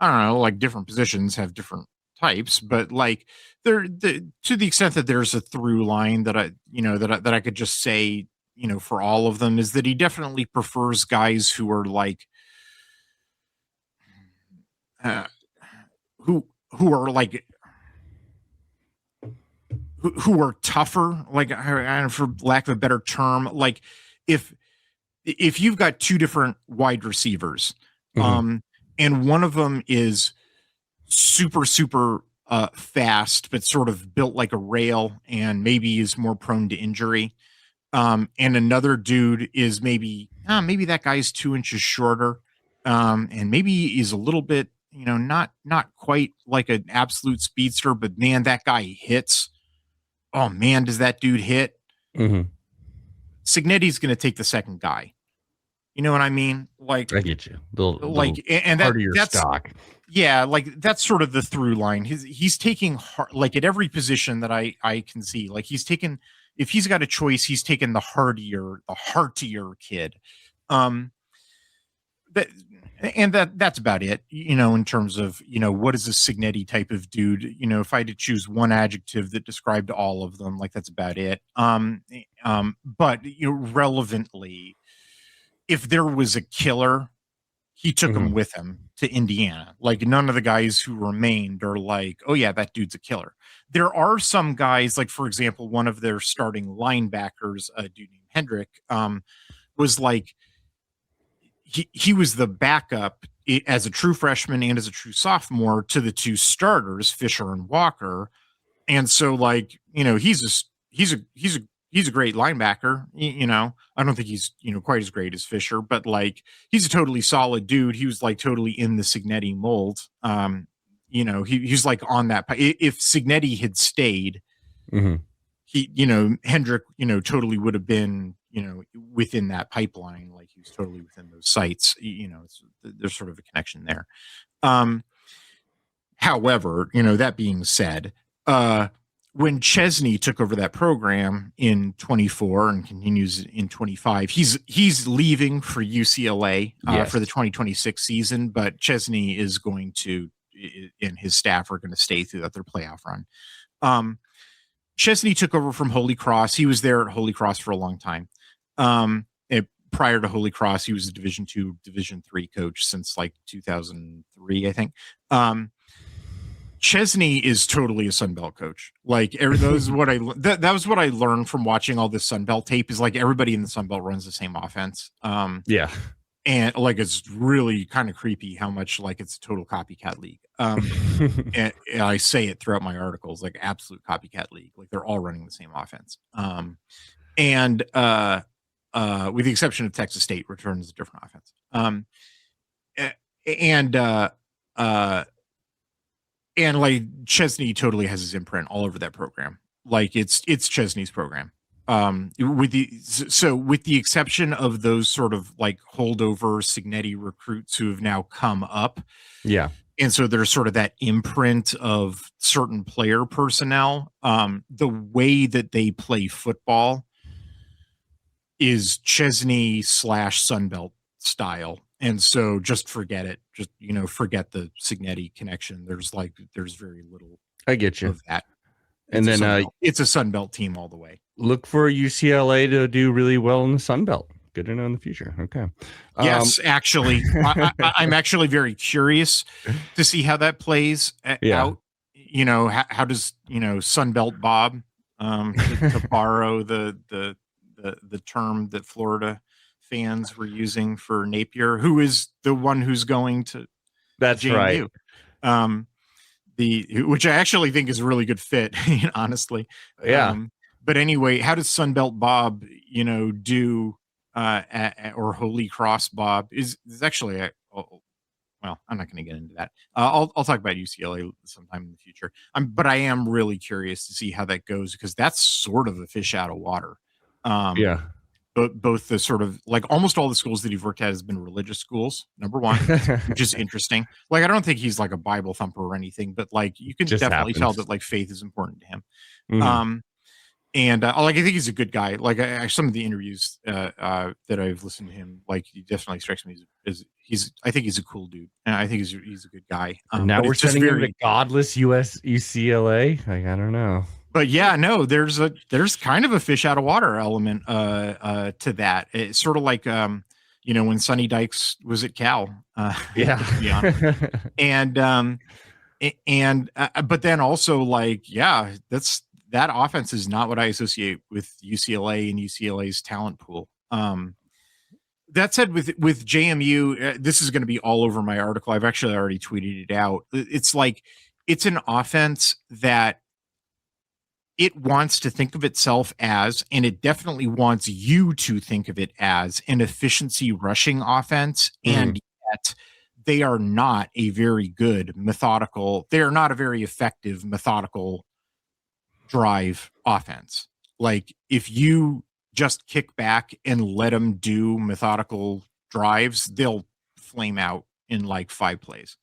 I don't know, like different positions have different types, but like to the extent that there's a through line that I could just say, for all of them, is that he definitely prefers guys who are like who are like who are tougher, like, for lack of a better term, like if you've got two different wide receivers, and one of them is super fast, but sort of built like a rail and maybe is more prone to injury, and another dude is maybe that guy's 2 inches shorter, and maybe is a little bit not quite like an absolute speedster, but man, that guy hits. Oh man, does that dude hit? Cignetti's going to take the second guy. You know what I mean? Like, I get you. And part of your that's stock. Yeah, like that's sort of the through line. He's taking like at every position that I can see. Like he's taken, if he's got a choice, he's taken the heartier kid. That's about it, in terms of, what is a Cignetti type of dude? If I had to choose one adjective that described all of them, like that's about it. But relevantly, if there was a killer, he took him with him to Indiana. Like none of the guys who remained are like, oh yeah, that dude's a killer. There are some guys, like for example, one of their starting linebackers, a dude named Hendrick, was like, he was the backup as a true freshman and as a true sophomore to the two starters, Fisher and Walker. And so like, he's a great linebacker. I don't think he's, quite as great as Fisher, but like, he's a totally solid dude. He was like totally in the Cignetti mold. He's like on that. If Cignetti had stayed, Hendrick, totally would have been, within that pipeline. Like he was totally within those sites, there's sort of a connection there. However, that being said, when Chesney took over that program in 24 and continues in 25, he's leaving for UCLA for the 2026 season, but Chesney is going to, and his staff are going to stay throughout their playoff run. Chesney took over from Holy Cross. He was there at Holy Cross for a long time. Prior to Holy Cross, he was a Division II, Division III coach since like 2003, I think. Chesney is totally a Sunbelt coach. Like that was what that was what I learned from watching all this Sunbelt tape. Is like everybody in the Sunbelt runs the same offense. And like it's really kind of creepy how much like it's a total copycat league. And I say it throughout my articles, like absolute copycat league. Like they're all running the same offense. And with the exception of Texas State, returns a different offense. And like Chesney totally has his imprint all over that program. Like it's Chesney's program. With the exception of those sort of like holdover Signetti recruits who have now come up. Yeah. And so there's sort of that imprint of certain player personnel. The way that they play football is Chesney / Sunbelt style. And so just forget it. Just, forget the Signetti connection. There's very little. I get you. Of that. And then it's a Sunbelt team all the way. Look for UCLA to do really well in the Sunbelt. Good to know in the future. Okay. Yes, actually, I'm actually very curious to see how that plays out. How does Sunbelt Bob, to borrow the term that Florida fans were using for Napier, who is the one who's going to that's JMU. Right. Which I actually think is a really good fit, honestly. Yeah. But anyway, how does Sunbelt Bob, do, or Holy Cross Bob is actually, well, I'm not going to get into that. I'll talk about UCLA sometime in the future. But I am really curious to see how that goes because that's sort of a fish out of water. Yeah. But both the sort of like almost all the schools that you've worked at has been religious schools, number one, which is interesting. Like, I don't think he's like a Bible thumper or anything, but like you can definitely tell that like faith is important to him. Mm-hmm. And I think he's a good guy. Like some of the interviews that I've listened to him, like he definitely strikes me as I think he's a cool dude, and I think he's a good guy. Now we're sending him to godless UCLA. Like, I don't know. But yeah, no, there's kind of a fish out of water element to that. It's sort of like when Sonny Dykes was at Cal. And but then also like that offense is not what I associate with UCLA and UCLA's talent pool. That said, with JMU, this is going to be all over my article. I've actually already tweeted it out. It's like it's an offense that it wants to think of itself as, and it definitely wants you to think of it as, an efficiency rushing offense. And yet they are not a very good methodical. They are not a very effective methodical drive offense. Like if you just kick back and let them do methodical drives, they'll flame out in like 5 plays.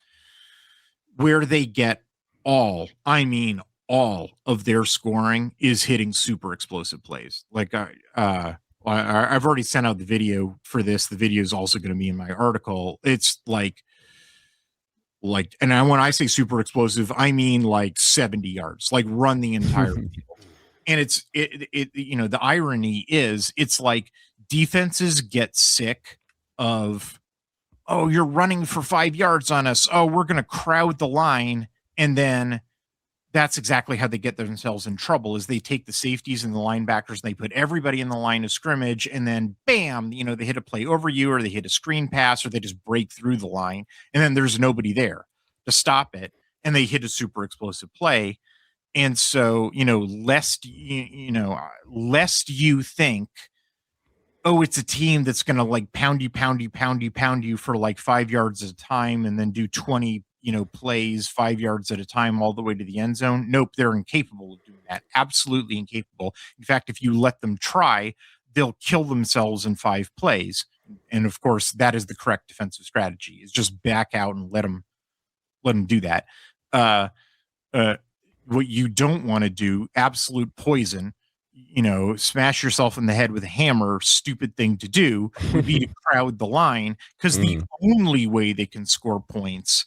Where they get all of their scoring is hitting super explosive plays. Like I've already sent out the video for this. The video is also going to be in my article. It's like, and when I say super explosive, I mean like 70 yards, like run the entire field. And the irony is it's like defenses get sick of, oh, you're running for 5 yards on us. Oh, we're going to crowd the line. And then that's exactly how they get themselves in trouble is they take the safeties and the linebackers and they put everybody in the line of scrimmage and then bam, they hit a play over you or they hit a screen pass or they just break through the line and then there's nobody there to stop it and they hit a super explosive play. And so, lest you think, oh, it's a team that's going to like pound you for like 5 yards at a time and then do 20 plays 5 yards at a time all the way to the end zone. Nope, they're incapable of doing that. Absolutely incapable. In fact, if you let them try, they'll kill themselves in 5 plays. And of course, that is the correct defensive strategy, is just back out and let them do that. What you don't want to do, absolute poison, smash yourself in the head with a hammer, stupid thing to do, would be to crowd the line, because the only way they can score points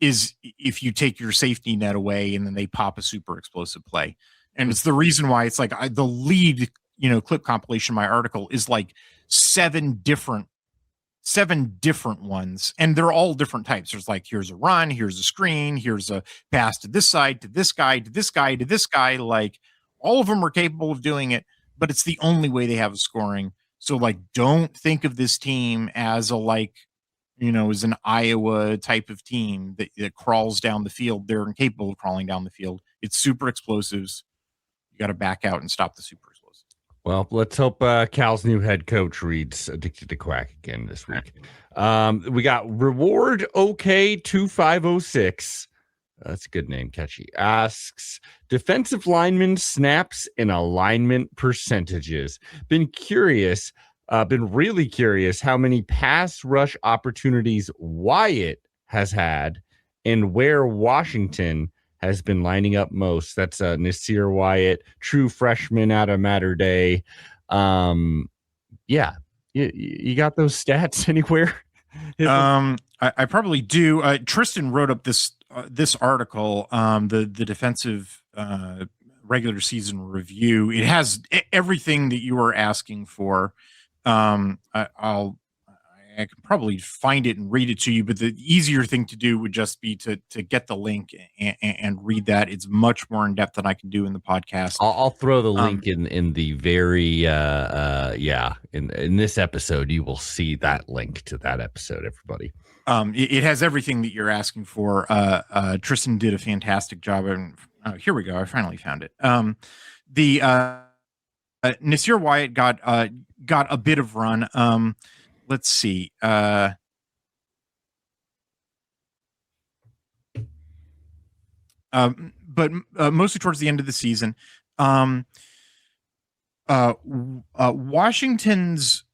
is if you take your safety net away and then they pop a super explosive play. And it's the reason why it's like the lead, clip compilation, my article is like 7 different 7 different ones, and they're all different types. There's like, here's a run, here's a screen, here's a pass to this side, to this guy, to this guy, to this guy. Like, all of them are capable of doing it, but it's the only way they have of scoring. So, like, don't think of this team as as an Iowa type of team that crawls down the field. They're incapable of crawling down the field. It's super explosives. You got to back out and stop the super explosives. Well, let's hope Cal's new head coach reads Addicted to Quack again this week. We got Reward OK 2506. That's a good name, catchy. Asks, defensive lineman snaps and alignment percentages. Been really curious how many pass rush opportunities Wyatt has had and where Washington has been lining up most. That's Nasir Wyatt, true freshman out of Mater Dei. Yeah, you got those stats anywhere? I probably do. Tristan wrote up this article, the defensive regular season review. It has everything that you were asking for. I can probably find it and read it to you, but the easier thing to do would just be to get the link and read that. It's much more in depth than I can do in the podcast. I'll throw the link in the very in this episode. You will see that link to that episode, everybody. It has everything that you're asking for. Tristan did a fantastic job, and here we go. I finally found it. Nasir Wyatt got a bit of run. Let's see. But mostly towards the end of the season. Washington's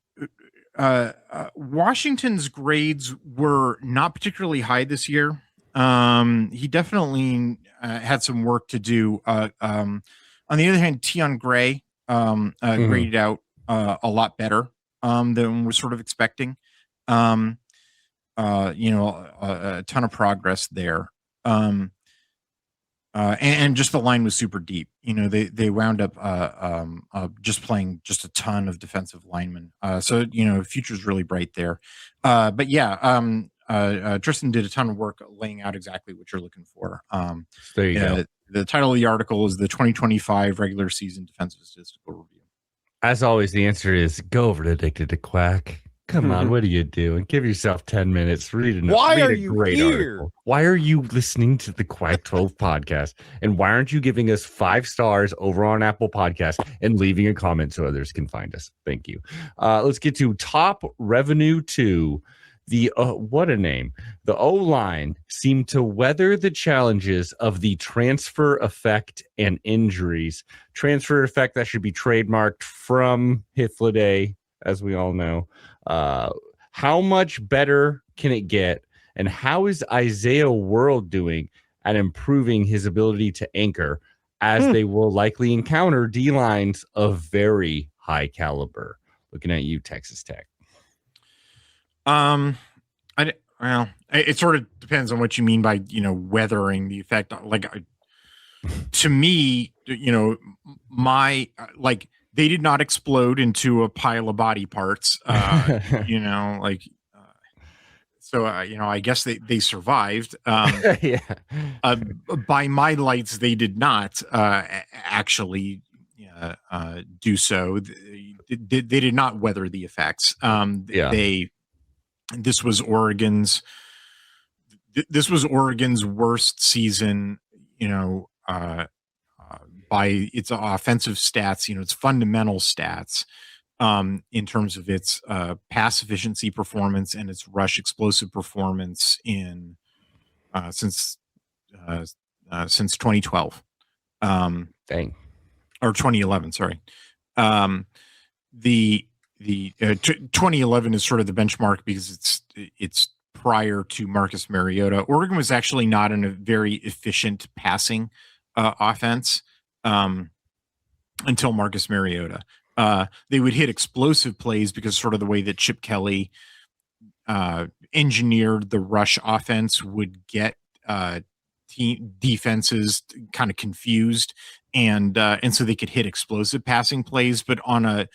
grades were not particularly high this year. He definitely had some work to do. On the other hand, Tion Gray graded out a lot better than we're sort of expecting. A ton of progress there. And just the line was super deep. They wound up just playing just a ton of defensive linemen. So future's really bright there. But yeah, Tristan did a ton of work laying out exactly what you're looking for. There you go. The title of the article is the 2025 regular season defensive statistical review. As always, the answer is go over to Addicted to Quack. Come on, what are you doing? Give yourself 10 minutes. Read a great article. Why are you listening to the Quack 12 podcast? And why aren't you giving us 5 stars over on Apple Podcasts and leaving a comment so others can find us? Thank you. Let's get to top revenue 2. What a name. The O-line seemed to weather the challenges of the transfer effect and injuries. Transfer effect that should be trademarked from Hythloday, as we all know. How much better can it get? And how is Isaiah World doing at improving his ability to anchor, as they will likely encounter D-lines of very high caliber? Looking at you, Texas Tech. It sort of depends on what you mean by, weathering the effect. Like, to me, they did not explode into a pile of body parts, so I guess they survived. Yeah. By my lights, they did not actually do so. They did not weather the effects. This was Oregon's worst season, by its offensive stats, its fundamental stats, in terms of its pass efficiency performance and its rush explosive performance since 2012. Dang. Or 2011, sorry. The 2011 is sort of the benchmark because it's prior to Marcus Mariota. Oregon was actually not in a very efficient passing offense until Marcus Mariota. They would hit explosive plays because sort of the way that Chip Kelly engineered the rush offense would get defenses kind of confused, and so they could hit explosive passing plays, but on a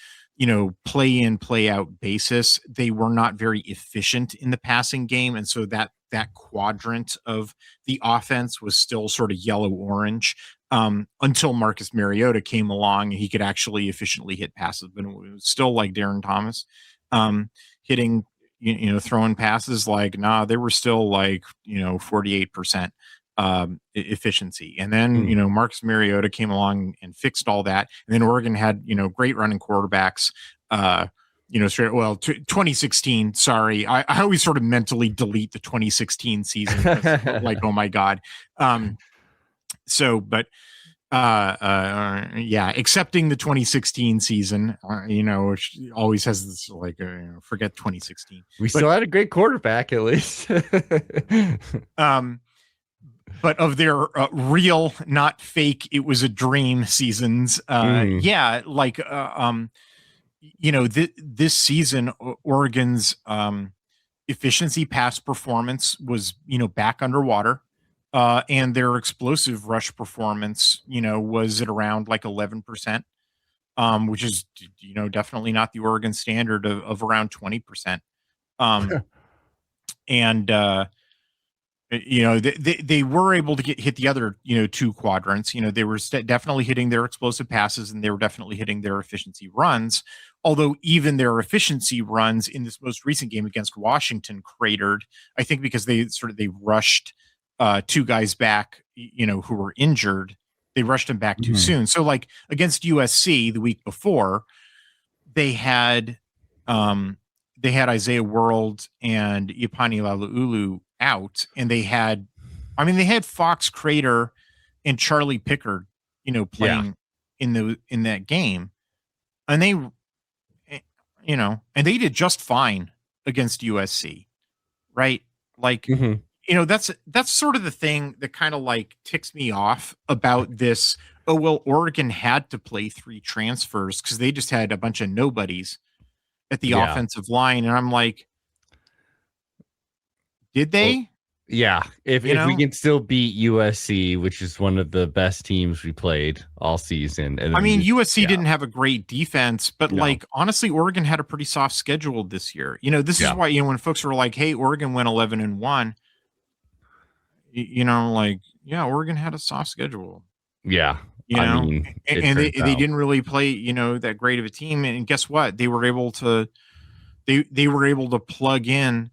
play in, play out basis, they were not very efficient in the passing game. And so that quadrant of the offense was still sort of yellow orange until Marcus Mariota came along and he could actually efficiently hit passes. But it was still like Darren Thomas hitting, throwing passes they were still 48% efficiency. And then, Marcus Mariota came along and fixed all that. And then Oregon had, great running quarterbacks, 2016, sorry. I always sort of mentally delete the 2016 season. Oh my God. Accepting the 2016 season, which always has this forget 2016. Still had a great quarterback at least. But of their real, not fake, it was a dream seasons. This season, Oregon's efficiency pass performance was, back underwater. And their explosive rush performance, was at around 11%, which is, definitely not the Oregon standard of around 20%. They were able to hit the other, two quadrants. They were definitely hitting their explosive passes and they were definitely hitting their efficiency runs. Although even their efficiency runs in this most recent game against Washington cratered, I think because they rushed two guys back, who were injured. They rushed them back too soon. So against USC the week before, they had Isaiah World and Ipani Lalaulu out, and they had Fox Crater and Charlie Pickard, playing in that game, and they, and they did just fine against USC, right? That's sort of the thing that kind of ticks me off about this. Oh, well, Oregon had to play 3 transfers because they just had a bunch of nobodies at the offensive line. And I'm like, did they? Well, yeah. If we can still beat USC, which is one of the best teams we played all season. And USC didn't have a great defense, but honestly, Oregon had a pretty soft schedule this year. This is why, when folks were like, hey, Oregon went 11-1. Oregon had a soft schedule. Yeah. And they didn't really play, that great of a team. And guess what? They were able to plug in,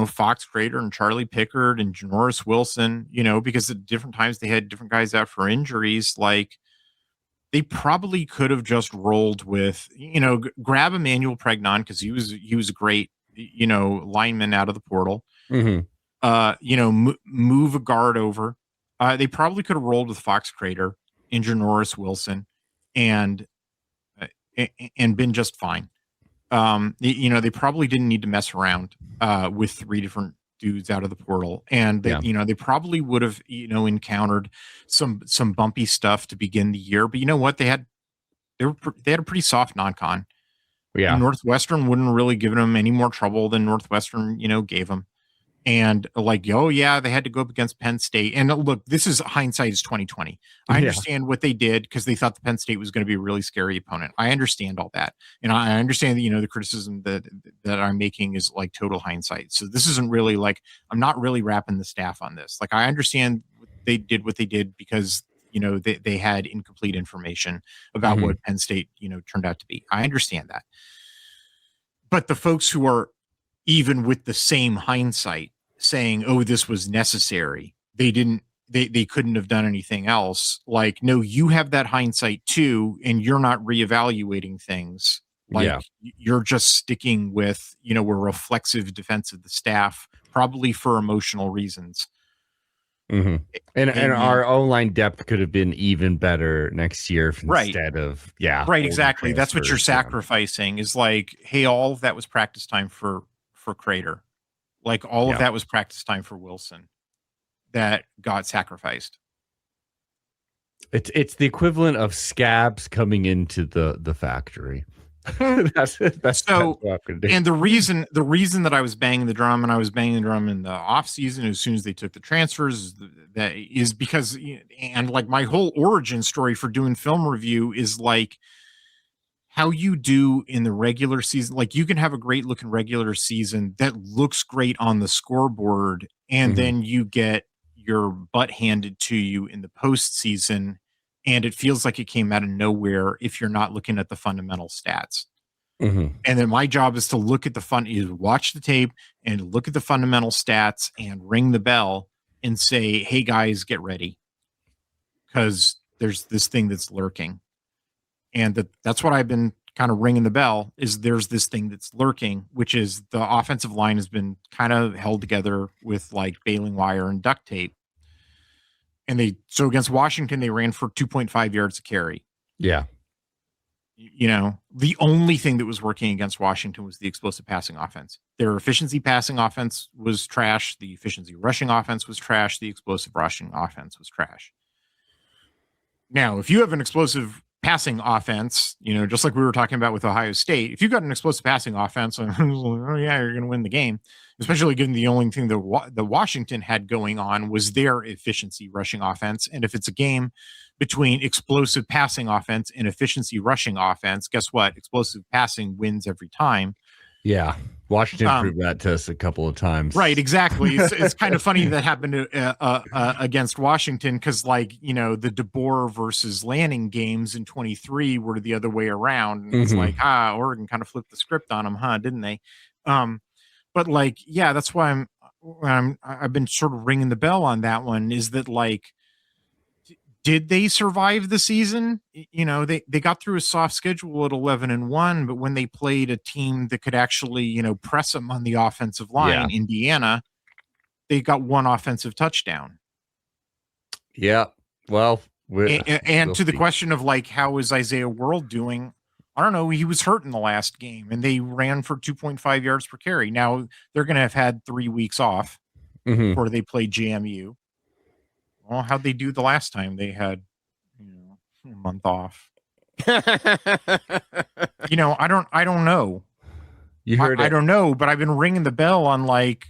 Fox Crater and Charlie Pickard and Janoris Wilson, because at different times they had different guys out for injuries. They probably could have just rolled with, grab Emmanuel Pregnon because he was a great, lineman out of the portal. Mm-hmm. Move a guard over. They probably could have rolled with Fox Crater and Janoris Wilson and been just fine. They probably didn't need to mess around with 3 different dudes out of the portal. And they probably would have, encountered some bumpy stuff to begin the year. But you know what? They had a pretty soft non-con. Yeah. Northwestern wouldn't really give them any more trouble than Northwestern, gave them. And they had to go up against Penn State. And look, this is hindsight is 2020. I understand what they did because they thought the Penn State was going to be a really scary opponent. I understand all that. And I understand that, the criticism that I'm making is total hindsight. So this isn't really I'm not really wrapping the staff on this. I understand they did what they did because, they had incomplete information about what Penn State, turned out to be. I understand that. But the folks who are, even with the same hindsight, saying, oh, this was necessary, they couldn't have done anything else. No, you have that hindsight too, and you're not reevaluating things. You're just sticking with, a reflexive defense of the staff, probably for emotional reasons. Mm-hmm. And our O-line depth could have been even better next year instead of right, exactly. That's what you're sacrificing is hey, all of that was practice time for Crater. All of that was practice time for Wilson that got sacrificed. It's the equivalent of scabs coming into the factory. that's so and the reason that I was banging the drum, and I was banging the drum in the off season as soon as they took the transfers, that is because, and my whole origin story for doing film review is how you do in the regular season. Like, you can have a great looking regular season that looks great on the scoreboard, and then you get your butt handed to you in the postseason, and it feels like it came out of nowhere if you're not looking at the fundamental stats. And then my job is to look at watch the tape and look at the fundamental stats and ring the bell and say, hey guys, get ready, because there's this thing that's lurking. And that's what I've been kind of ringing the bell, is there's this thing that's lurking, which is the offensive line has been kind of held together with like baling wire and duct tape. And so against Washington, they ran for 2.5 yards a carry. Yeah. You know, the only thing that was working against Washington was the explosive passing offense. Their efficiency passing offense was trash. The efficiency rushing offense was trash. The explosive rushing offense was trash. Now, if you have an explosive passing offense, you know, just like we were talking about with Ohio State, if you've got an explosive passing offense, oh yeah, you're going to win the game, especially given the only thing that the Washington had going on was their efficiency rushing offense. And if it's a game between explosive passing offense and efficiency rushing offense, guess what? Explosive passing wins every time. Yeah. Washington proved that to us a couple of times. Right, exactly. It's kind of funny that happened against Washington, because, like, you know, the DeBoer versus Lanning games in 23 were the other way around. And it's like, Oregon kind of flipped the script on them, didn't they? But like, yeah, that's why I've been sort of ringing the bell on that one, is that, like, did they survive the season? You know, they got through a soft schedule at 11-1, but when they played a team that could actually, you know, press them on the offensive line, Indiana, they got one offensive touchdown. Yeah. Well, and to the question of, like, how is Isaiah World doing? I don't know. He was hurt in the last game, and they ran for 2.5 yards per carry. Now they're going to have had 3 weeks off before they played JMU. Well, how'd they do the last time? They had, you know, a month off. You know, I don't know. You heard I don't know, but I've been ringing the bell on, like,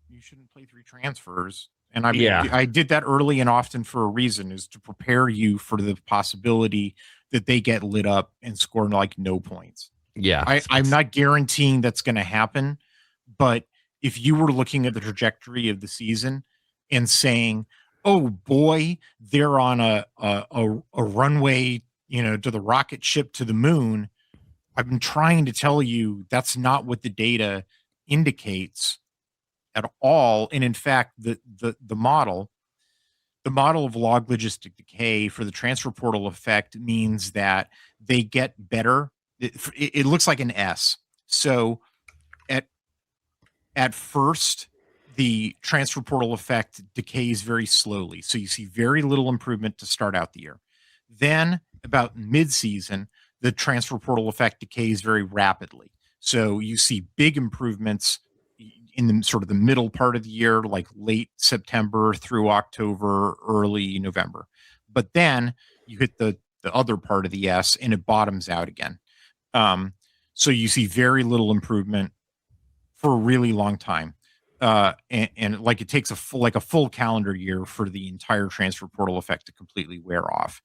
you shouldn't play 3 transfers. And I did that early and often for a reason, is to prepare you for the possibility that they get lit up and score like no points. Yeah. I'm not guaranteeing that's going to happen, but if you were looking at the trajectory of the season and saying, oh boy, they're on a runway, you know, to the rocket ship to the moon, I've been trying to tell you that's not what the data indicates at all. And in fact, the model of log logistic decay for the transfer portal effect means that they get better. It looks like an S. So at first, the transfer portal effect decays very slowly. So you see very little improvement to start out the year. Then about mid-season, the transfer portal effect decays very rapidly. So you see big improvements in the sort of the middle part of the year, like late September through October, early November. But then you hit the other part of the S and it bottoms out again. So you see very little improvement for a really long time. And like it takes a full calendar year for the entire transfer portal effect to completely wear off.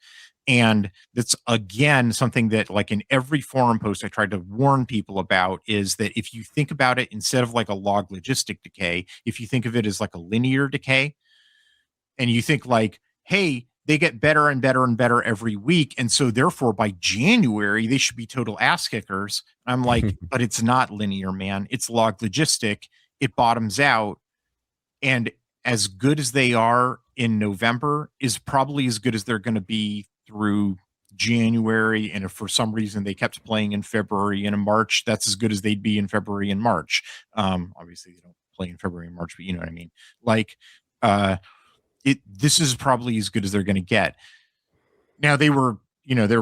And that's, again, something that, like, in every forum post I tried to warn people about, is that if you think about it, instead of like a log logistic decay, if you think of it as like a linear decay, and you think like, hey, they get better and better and better every week, and so therefore by January they should be total ass kickers. I'm like, but it's not linear, man. It's log logistic. It bottoms out, and as good as they are in November is probably as good as they're going to be through January. And if for some reason they kept playing in February and in March, that's as good as they'd be in February and March. Obviously they don't play in February and March, but you know what I mean? Like, this is probably as good as they're going to get. Now they were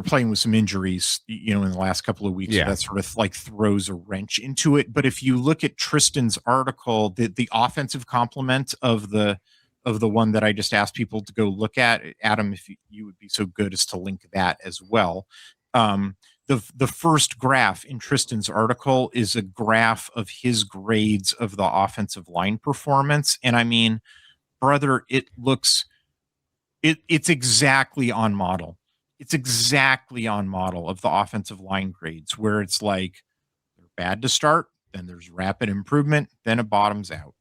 playing with some injuries, in the last couple of weeks. Yeah. So that sort of like throws a wrench into it. But if you look at Tristan's article, the offensive complement of the one that I just asked people to go look at, Adam, if you would be so good as to link that as well. The first graph in Tristan's article is a graph of his grades of the offensive line performance. And I mean, brother, it's exactly on model. it's exactly on model of the offensive line grades, where it's like they're bad to start, then there's rapid improvement, then it bottoms out.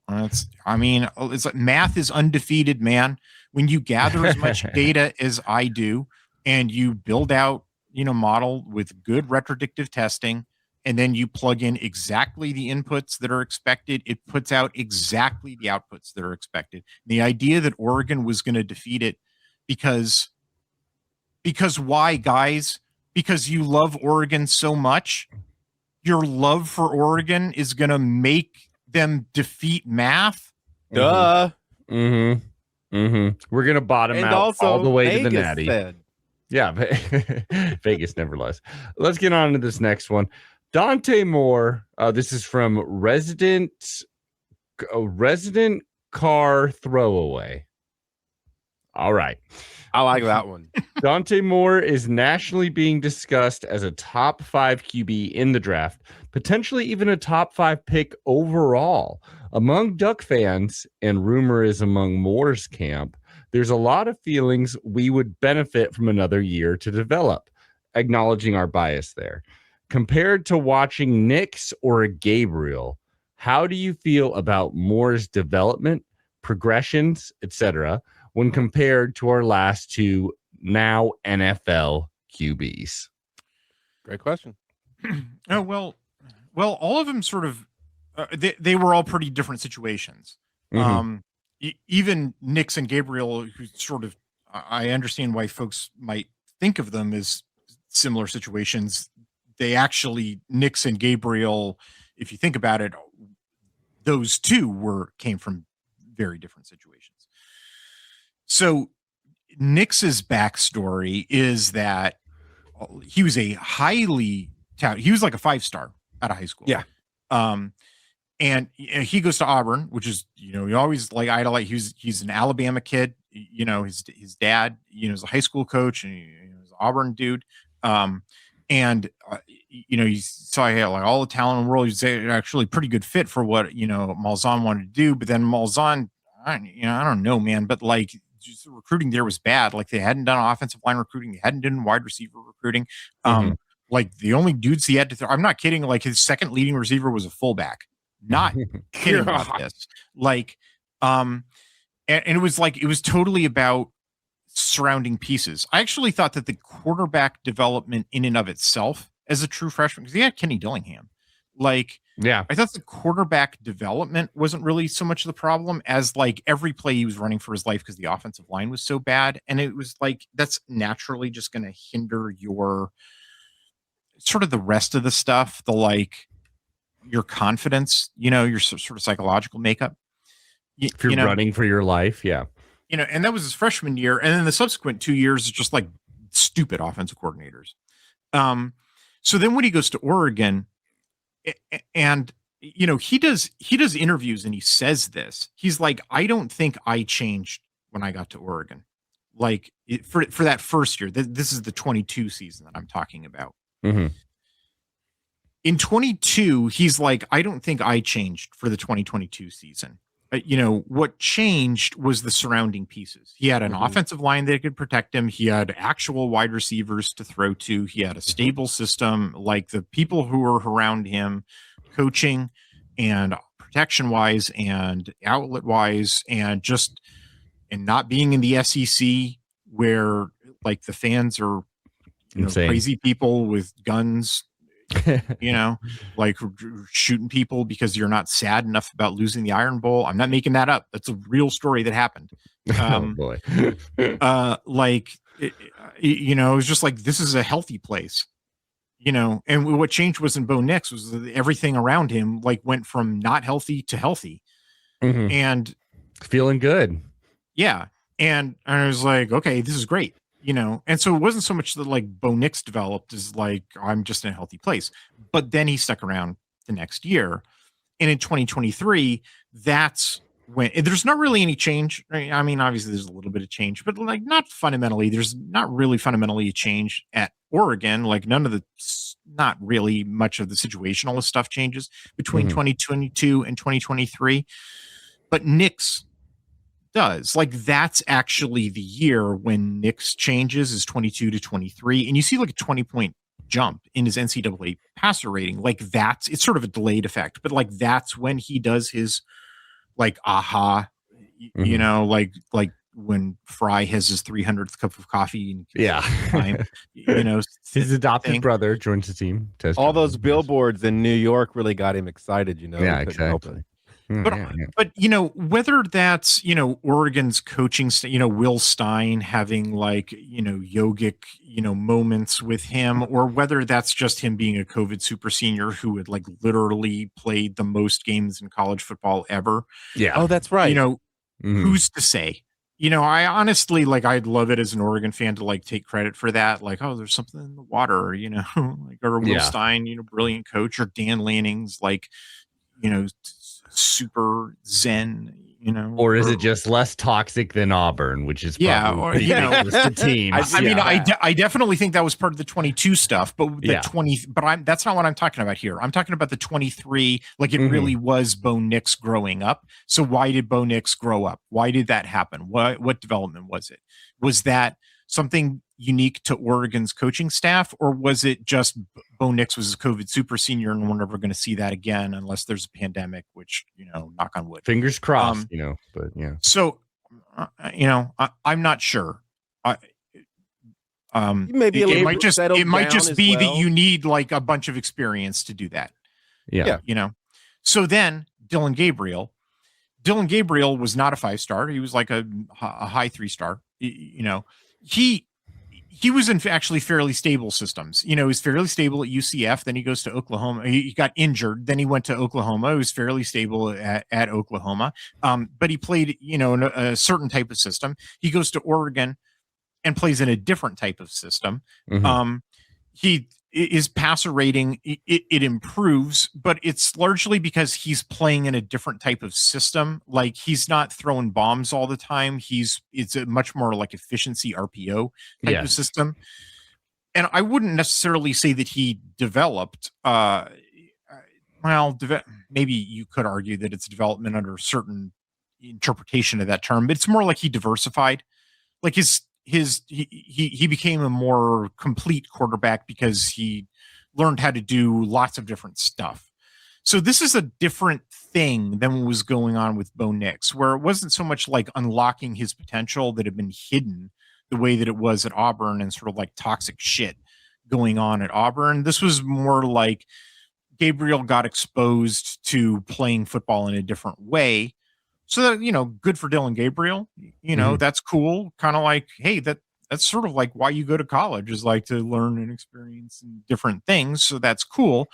It's like math is undefeated, man. When you gather as much data as I do, and you build out, model with good retrodictive testing, and then you plug in exactly the inputs that are expected, it puts out exactly the outputs that are expected. The idea that Oregon was going to defeat it because why, guys? Because you love Oregon so much. Your love for Oregon is going to make them defeat math. Duh. We're gonna bottom and out also, all the way Vegas to the natty. Said. Yeah, Vegas never lies. Let's get on to this next one. Dante Moore. This is from resident car throwaway. All right. I like that one. Dante Moore is nationally being discussed as a top 5 QB in the draft, potentially even a top 5 pick overall. Among Duck fans, and rumor is among Moore's camp, there's a lot of feelings we would benefit from another year to develop, acknowledging our bias there. Compared to watching Nix or a Gabriel, how do you feel about Moore's development, progressions, etc., when compared to our last 2 now NFL QBs? Great question. Oh, well, all of them sort of, they were all pretty different situations. Even Nix and Gabriel, who sort of, I understand why folks might think of them as similar situations. They actually, Nix and Gabriel, if you think about it, those two came from very different situations. So Nix's backstory is that he was a highly touted, he was like a 5-star out of high school. Yeah. And he goes to Auburn, which is, you always like idolize. He's an Alabama kid. His dad, is a high school coach, and he's an Auburn dude. You saw he had like all the talent in the world. He's actually a pretty good fit for what, Malzahn wanted to do. But then Malzahn, I don't know, man, but like just the recruiting there was bad. Like they hadn't done offensive line recruiting. They hadn't done wide receiver recruiting. Like the only dudes he had to throw, I'm not kidding. Like his second leading receiver was a fullback. Not kidding about this. Like, and it was totally about surrounding pieces. I actually thought that the quarterback development in and of itself as a true freshman, because he had Kenny Dillingham. Like, yeah, I thought the quarterback development wasn't really so much the problem as like every play he was running for his life because the offensive line was so bad. And it was like, that's naturally just going to hinder your sort of the rest of the stuff, your confidence, your sort of psychological makeup. If you're running for your life, yeah. And that was his freshman year. And then the subsequent 2 years is just like stupid offensive coordinators. So then when he goes to Oregon and, he does interviews and he says this, he's like, I don't think I changed when I got to Oregon. Like for that first year, this is the 22 season that I'm talking about. In 22, he's like, I don't think I changed for the 2022 season. What changed was the surrounding pieces. He had an offensive line that could protect him. He had actual wide receivers to throw to. He had a stable system. Like the people who were around him, coaching and protection wise and outlet wise, and not being in the SEC where like the fans are crazy people with guns. Like shooting people because you're not sad enough about losing the Iron Bowl. I'm not making that up. That's a real story that happened. Oh boy. It was just like, this is a healthy place, and what changed wasn't Bo Nix, was everything around him like went from not healthy to healthy and feeling good. Yeah. And I was like, okay, this is great. And so it wasn't so much that like Bo Nix developed as like, I'm just in a healthy place, but then he stuck around the next year. And in 2023, that's when there's not really any change. I mean, obviously there's a little bit of change, but like not fundamentally, there's not really fundamentally a change at Oregon. Like not really much of the situational stuff changes between 2022 and 2023, but Nix does. Like, that's actually the year when Nick's changes is 22 to 23, and you see like a 20-point jump in his NCAA passer rating. Like, it's sort of a delayed effect, but like that's when he does his like aha, you know, like when Fry has his 300th cup of coffee and time, you know, his adopted brother joins the team. All those billboards in New York really got him excited, you know. Yeah, exactly. But you know, whether that's, you know, Oregon's coaching, you know, Will Stein having like, you know, yogic, you know, moments with him, or whether that's just him being a COVID super senior who had like literally played the most games in college football ever. Yeah. Oh, that's right. You know, who's to say? You know, I honestly, like, I'd love it as an Oregon fan to like take credit for that. Like, oh, there's something in the water, you know, like, or Will Stein, you know, brilliant coach, or Dan Lanning's like, you know, super zen, you know, or is it just less toxic than Auburn, which is or, you know, the team. I mean, I definitely think that was part of the 22 stuff, but the 20, but that's not what I'm talking about here. I'm talking about the 23. Like, it really was Bo Nix growing up. So why did Bo Nix grow up? Why did that happen? What development was it? Was that something unique to Oregon's coaching staff, or was it just Bo Nix was a COVID super senior and we're never going to see that again unless there's a pandemic, which, you know, knock on wood, fingers crossed, you know, but yeah. So, you know, I'm not sure. Maybe it might just be that you need like a bunch of experience to do that. Yeah. You know, so then Dylan Gabriel was not a 5-star. He was like a high 3-star, you know, he was in actually fairly stable systems. You know, he was fairly stable at UCF. Then he goes to Oklahoma. He got injured. Then he went to Oklahoma. He was fairly stable at Oklahoma. But he played, you know, in a certain type of system. He goes to Oregon and plays in a different type of system. His passer rating, it improves, but it's largely because he's playing in a different type of system. Like, he's not throwing bombs all the time. It's a much more like efficiency RPO type of system. And I wouldn't necessarily say that he developed, maybe you could argue that it's development under a certain interpretation of that term, but it's more like he diversified. Like, he became a more complete quarterback because he learned how to do lots of different stuff. So this is a different thing than what was going on with Bo Nix, where it wasn't so much like unlocking his potential that had been hidden the way that it was at Auburn and sort of like toxic shit going on at Auburn. This was more like Gabriel got exposed to playing football in a different way. So that, you know, good for Dylan Gabriel, you know, that's cool. Kind of like, hey, that's sort of like why you go to college, is like to learn and experience different things. So that's cool.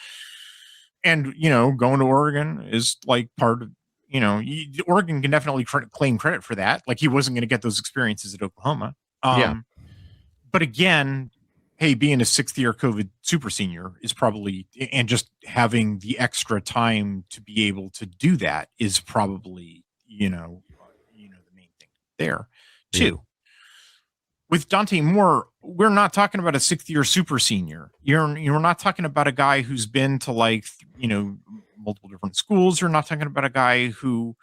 And, you know, going to Oregon is like part of, you know, Oregon can definitely claim credit for that. Like, he wasn't going to get those experiences at Oklahoma. But again, hey, being a 6th-year COVID super senior is probably, and just having the extra time to be able to do that is probably, you know, the main thing there too. With Dante Moore, we're not talking about a 6th-year super senior. You're not talking about a guy who's been to like, you know, multiple different schools. You're not talking about a guy who,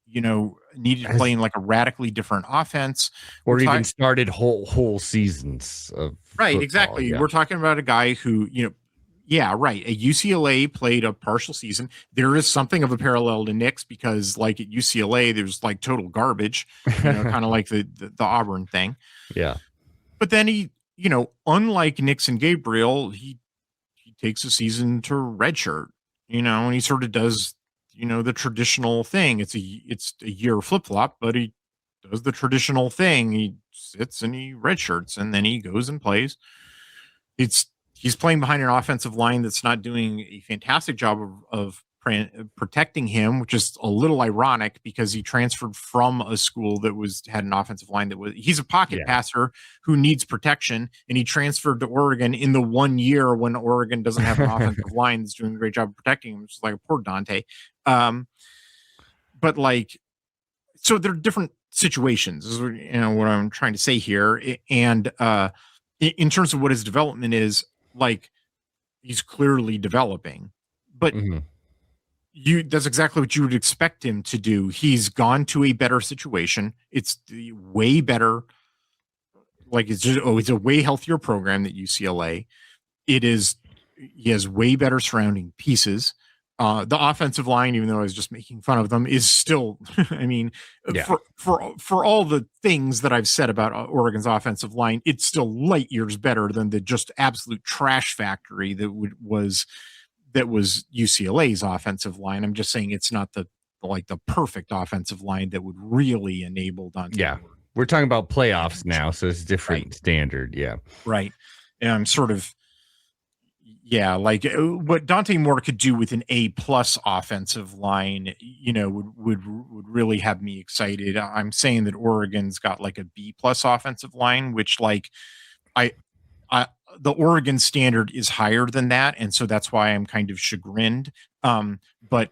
you know, needed to play in like a radically different offense, or even started whole seasons of football. Exactly. We're talking about a guy who, you know, at UCLA played a partial season. There is something of a parallel to Nix, because like at UCLA there's like total garbage, you know, kind of like the Auburn thing. Yeah. But then he, you know, unlike Nix and Gabriel, he takes a season to redshirt, you know, and he sort of does, you know, the traditional thing. It's a year flip-flop, but he does the traditional thing. He sits and he redshirts, and then he goes and plays. He's playing behind an offensive line that's not doing a fantastic job of protecting him, which is a little ironic because he transferred from a school that had an offensive line he's a pocket passer who needs protection, and he transferred to Oregon in the 1 year when Oregon doesn't have an offensive line that's doing a great job of protecting him, which is like a poor Dante. But like, so there are different situations, is, you know, what I'm trying to say here. And in terms of what his development is, like, he's clearly developing, but That's exactly what you would expect him to do. He's gone to a better situation. It's way better. Like it's a way healthier program that UCLA. He has way better surrounding pieces. The offensive line, even though I was just making fun of them, is still, I mean, for all the things that I've said about Oregon's offensive line, it's still light years better than the just absolute trash factory that was UCLA's offensive line. I'm just saying it's not the perfect offensive line that would really enable Dante. Yeah. We're talking about playoffs now, so it's different standard. Yeah. Right. And I'm sort of, like what Dante Moore could do with an A+ offensive line, would really have me excited. I'm saying that Oregon's got like a B+ offensive line, which like the Oregon standard is higher than that. And so that's why I'm kind of chagrined. But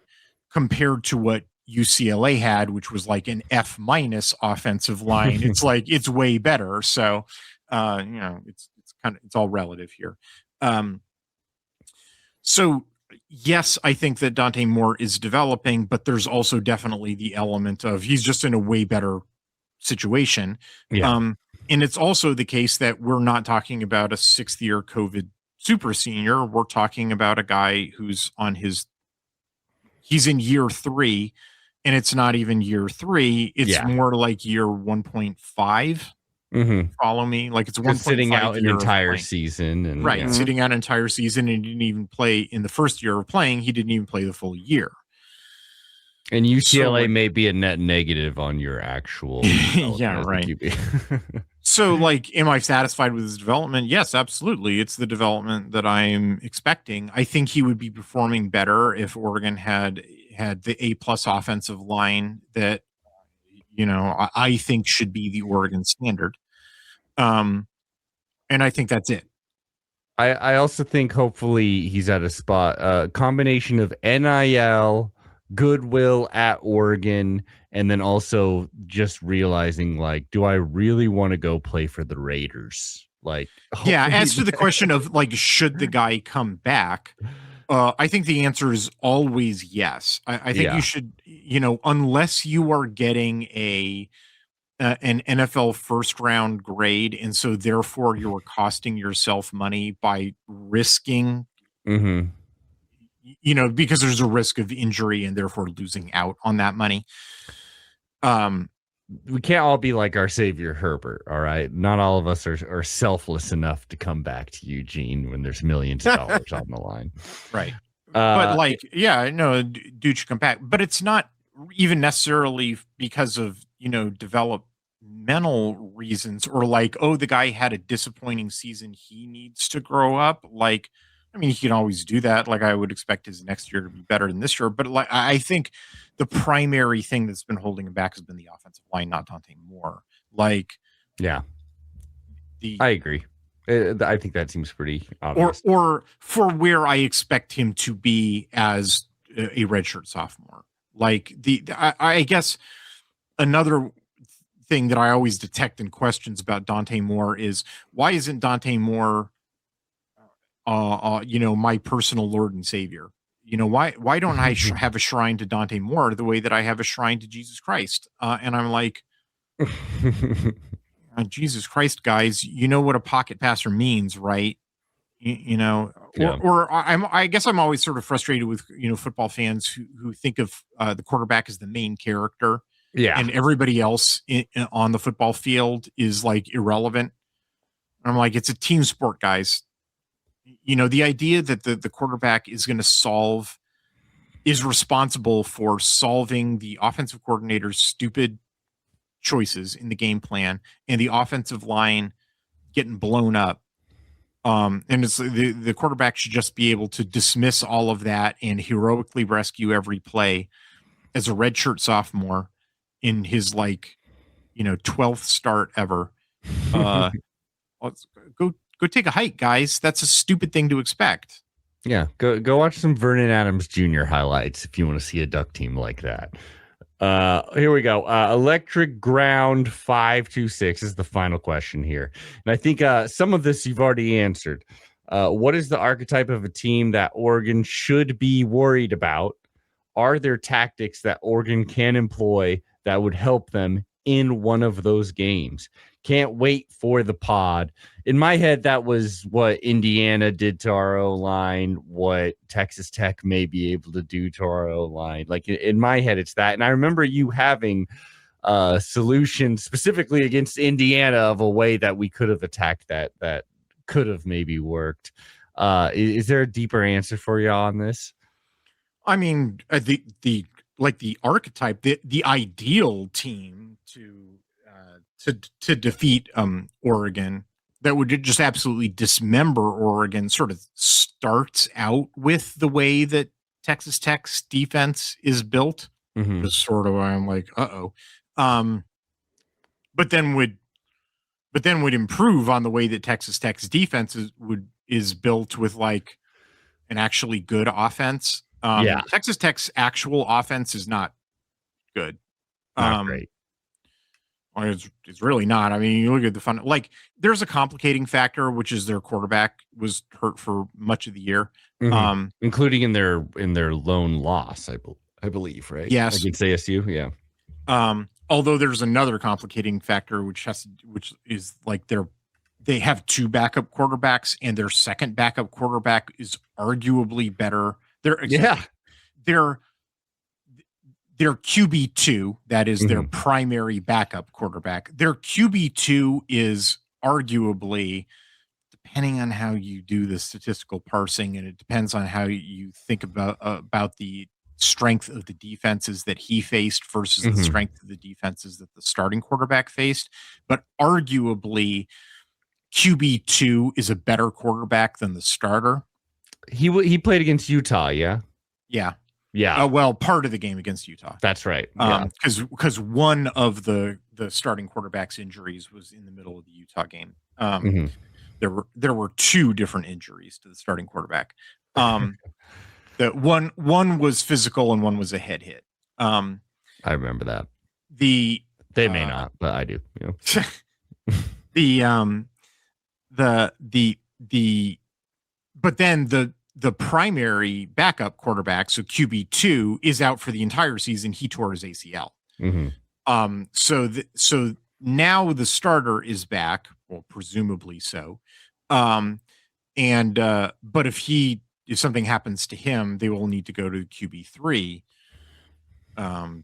compared to what UCLA had, which was like an F- offensive line, it's like, it's way better. So, it's all relative here. So yes, I think that Dante Moore is developing, but there's also definitely the element of he's just in a way better situation. Yeah. And it's also the case that we're not talking about a 6th-year COVID super senior. We're talking about a guy who's he's in year 3, and it's not even year 3. It's more like year 1.5. Mm-hmm. Follow me? Like it's 1.5 sitting out an entire season. And sitting out an entire season, and he didn't even play in the first year of playing. He didn't even play the full year. And UCLA may be a net negative on your actual. Right. So, like, am I satisfied with his development? Yes, absolutely. It's the development that I'm expecting. I think he would be performing better if Oregon had the A+ offensive line that, I think should be the Oregon standard. And I think that's it. I also think hopefully he's at a spot, a combination of NIL, goodwill at Oregon, and then also just realizing, like, do I really want to go play for the Raiders? Like, as to the question of like, should the guy come back? I think the answer is always yes. I think you should, unless you are getting an NFL first-round grade, and so therefore you are costing yourself money by risking, because there's a risk of injury and therefore losing out on that money. We can't all be like our savior Herbert, all right? Not all of us are selfless enough to come back to Eugene when there's millions of dollars on the line. Right. But like, dude should come back. But it's not even necessarily because of, developmental reasons or like, oh, the guy had a disappointing season, he needs to grow up. Like, I mean, he can always do that. Like, I would expect his next year to be better than this year. But like, I think the primary thing that's been holding him back has been the offensive line, not Dante Moore. Like, I agree. I think that seems pretty obvious. Or for where I expect him to be as a redshirt sophomore. Like I guess another thing that I always detect in questions about Dante Moore is why isn't Dante Moore, my personal Lord and Savior? Why don't I have a shrine to Dante Moore the way that I have a shrine to Jesus Christ? And I'm like, Jesus Christ, guys, you know what a pocket passer means, right? I guess I'm always sort of frustrated with, football fans who think of the quarterback as the main character. Yeah. And everybody else on the football field is like irrelevant. And I'm like, it's a team sport, guys. The idea that the quarterback is responsible for solving the offensive coordinator's stupid choices in the game plan and the offensive line getting blown up. And it's the quarterback should just be able to dismiss all of that and heroically rescue every play as a redshirt sophomore in his 12th start ever. Let's go take a hike, guys. That's a stupid thing to expect. Yeah, go watch some Vernon Adams Jr. highlights if you want to see a Duck team like that. Here we go. Electric Ground 526 is the final question here. And I think some of this you've already answered. What is the archetype of a team that Oregon should be worried about? are there tactics that Oregon can employ that would help them in one of those games? Can't wait for the pod. In my head, that was what Indiana did to our O-line, what Texas Tech may be able to do to our O-line. Like in my head, it's that. And I remember you having a solution specifically against Indiana of a way that we could have attacked that could have maybe worked. Is there a deeper answer for you on this? I mean, the archetype, the ideal team to defeat Oregon that would just absolutely dismember Oregon sort of starts out with the way that Texas Tech's defense is built. Mm-hmm. Just sort of, I'm like, but then would improve on the way that Texas Tech's defense is built with like an actually good offense. Texas Tech's actual offense is not good. Not great. It's really not. I mean, you look at the fun. Like, there's a complicating factor, which is their quarterback was hurt for much of the year, including in their lone loss, I believe, right? Yes, against ASU. Yeah. Although there's another complicating factor, which is like they have two backup quarterbacks, and their second backup quarterback is arguably better. Their QB2, that is their primary backup quarterback. Their QB2 is arguably, depending on how you do the statistical parsing, and it depends on how you think about the strength of the defenses that he faced versus the strength of the defenses that the starting quarterback faced. But arguably, QB2 is a better quarterback than the starter. He played against Utah, yeah? Yeah. Well, part of the game against Utah. That's right. Because one of the starting quarterback's injuries was in the middle of the Utah game. There were two different injuries to the starting quarterback. That one was physical and one was a head hit. I remember that. They may not, but I do. But then the primary backup quarterback, so QB2, is out for the entire season. He tore his ACL. So now the starter is back, well, presumably so. But if something happens to him, they will need to go to QB3. But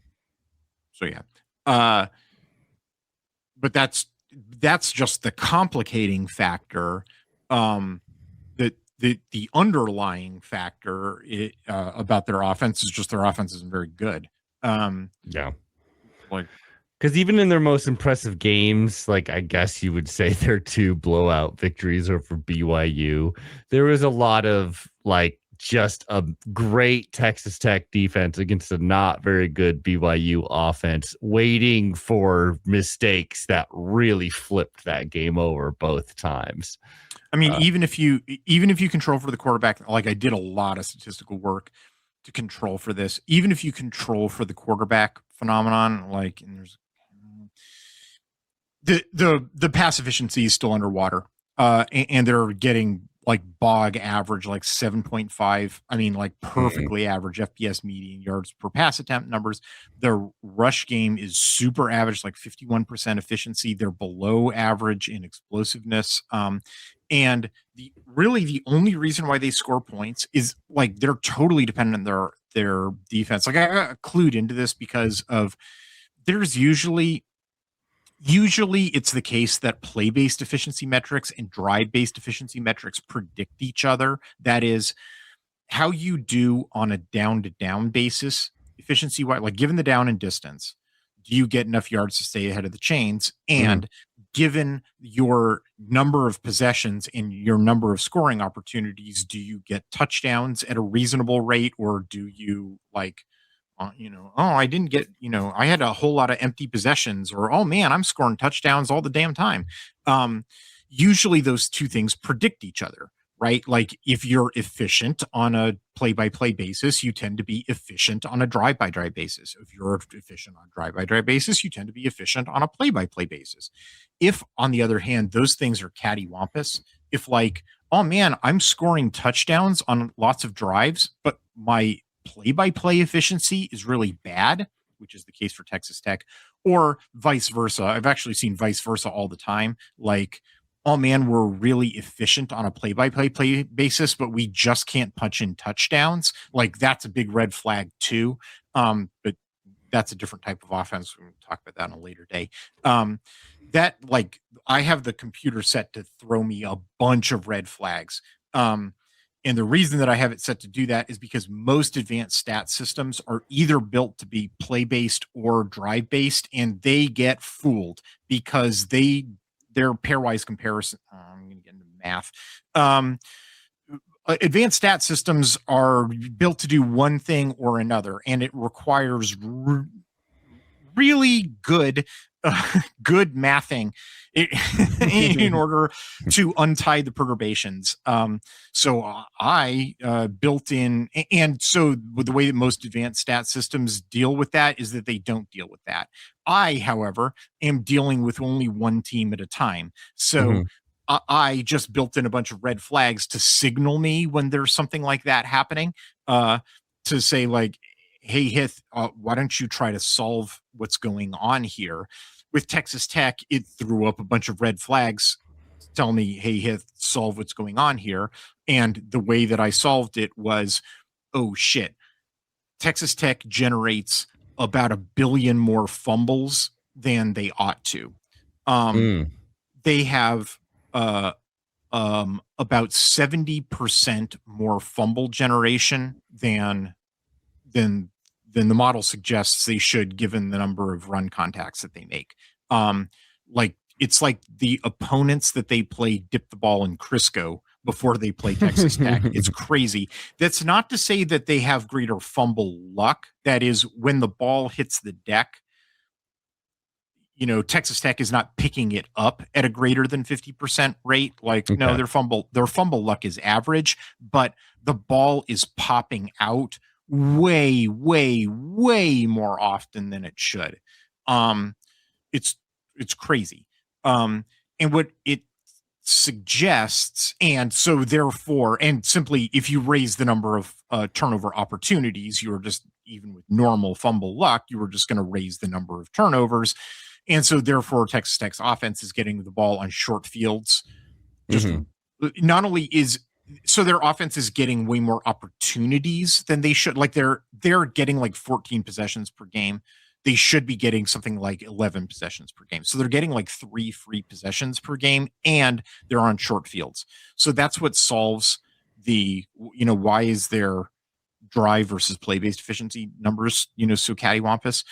that's just the complicating factor. The underlying factor about their offense is just their offense isn't very good. Because even in their most impressive games, like I guess you would say their two blowout victories over BYU, there was a lot of like just a great Texas Tech defense against a not very good BYU offense, waiting for mistakes that really flipped that game over both times. I mean, even if you control for the quarterback, like I did a lot of statistical work to control for this, even if you control for the quarterback phenomenon, like, and there's the pass efficiency is still underwater, and they're getting like bog average, like 7.5. I mean, like perfectly average FPS median yards per pass attempt numbers. Their rush game is super average, like 51% efficiency. They're below average in explosiveness. And the only reason why they score points is like they're totally dependent on their defense. Like I got clued into this because of there's usually it's the case that play-based efficiency metrics and drive-based efficiency metrics predict each other. That is how you do on a down-to-down basis, efficiency-wise, like given the down and distance, do you get enough yards to stay ahead of the chains? And given your number of possessions and your number of scoring opportunities, do you get touchdowns at a reasonable rate, or do you like, I didn't get, I had a whole lot of empty possessions, or, oh man, I'm scoring touchdowns all the damn time. Usually those two things predict each other, right? Like if you're efficient on a play-by-play basis, you tend to be efficient on a drive-by-drive basis. If you're efficient on a drive-by-drive basis, you tend to be efficient on a play-by-play basis. If, on the other hand, those things are cattywampus, if like, oh man, I'm scoring touchdowns on lots of drives, but my play-by-play efficiency is really bad, which is the case for Texas Tech, or vice versa. I've actually seen vice versa all the time. Like, oh man, we're really efficient on a play-by-play basis, but we just can't punch in touchdowns. Like, that's a big red flag too. But that's a different type of offense. We'll talk about that on a later day. That, like, I have the computer set to throw me a bunch of red flags. And the reason that I have it set to do that is because most advanced stat systems are either built to be play-based or drive-based, and they get fooled because their pairwise comparison. I'm going to get into math. Advanced stat systems are built to do one thing or another, and it requires really good mathing in order to untie the perturbations. So I built in, and so the way that most advanced stat systems deal with that is that they don't deal with that. I, however, am dealing with only one team at a time. So I just built in a bunch of red flags to signal me when there's something like that happening, to say, like, hey, Hith, why don't you try to solve what's going on here? With Texas Tech, it threw up a bunch of red flags to tell me, hey, Hith, solve what's going on here. And the way that I solved it was, oh, shit. Texas Tech generates about 1 billion more fumbles than they ought to. They have about 70% more fumble generation than the model suggests they should, given the number of run contacts that they make. Like, it's like the opponents that they play dip the ball in Crisco before they play Texas Tech. It's crazy. That's not to say that they have greater fumble luck. That is, when the ball hits the deck, Texas Tech is not picking it up at a greater than 50% rate. Like, no, their fumble luck is average, but the ball is popping out way, way, way more often than it should. It's crazy. And what it suggests, and so therefore, and simply, if you raise the number of turnover opportunities, you're just, even with normal fumble luck, you were just going to raise the number of turnovers. And so therefore, Texas Tech's offense is getting the ball on short fields. Just not only so their offense is getting way more opportunities than they should. Like, they're getting like 14 possessions per game. They should be getting something like 11 possessions per game. So they're getting like 3 free possessions per game, and they're on short fields. So that's what solves the, why is their drive versus play-based efficiency numbers, so cattywampus?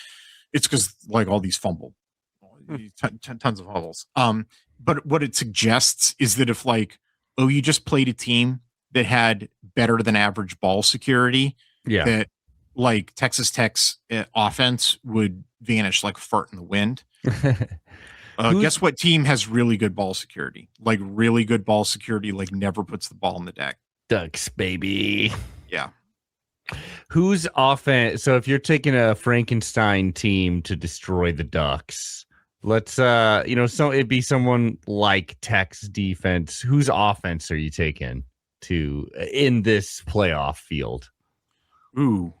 It's because, like, all these tons of fumbles. But what it suggests is that if, like, you just played a team that had better than average ball security, that, like, Texas Tech's offense would vanish like a fart in the wind. Guess what team has really good ball security? Like, really good ball security, like, never puts the ball in the deck. Ducks, baby. Yeah. Who's offense? So if you're taking a Frankenstein team to destroy the Ducks, let's so it'd be someone like Tech's defense. Whose offense are you taking in this playoff field? Ooh,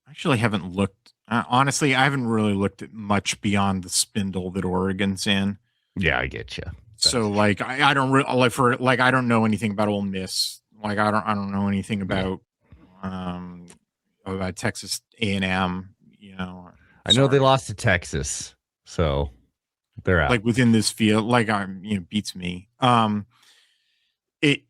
I actually haven't looked. Honestly, I haven't really looked at much beyond the spindle that Oregon's in. Yeah, I get you. So, like, I don't really I don't know anything about Ole Miss. Like, I don't know anything about Texas A&M. I know they lost to Texas, so they're out. Like, within this field, like, beats me. It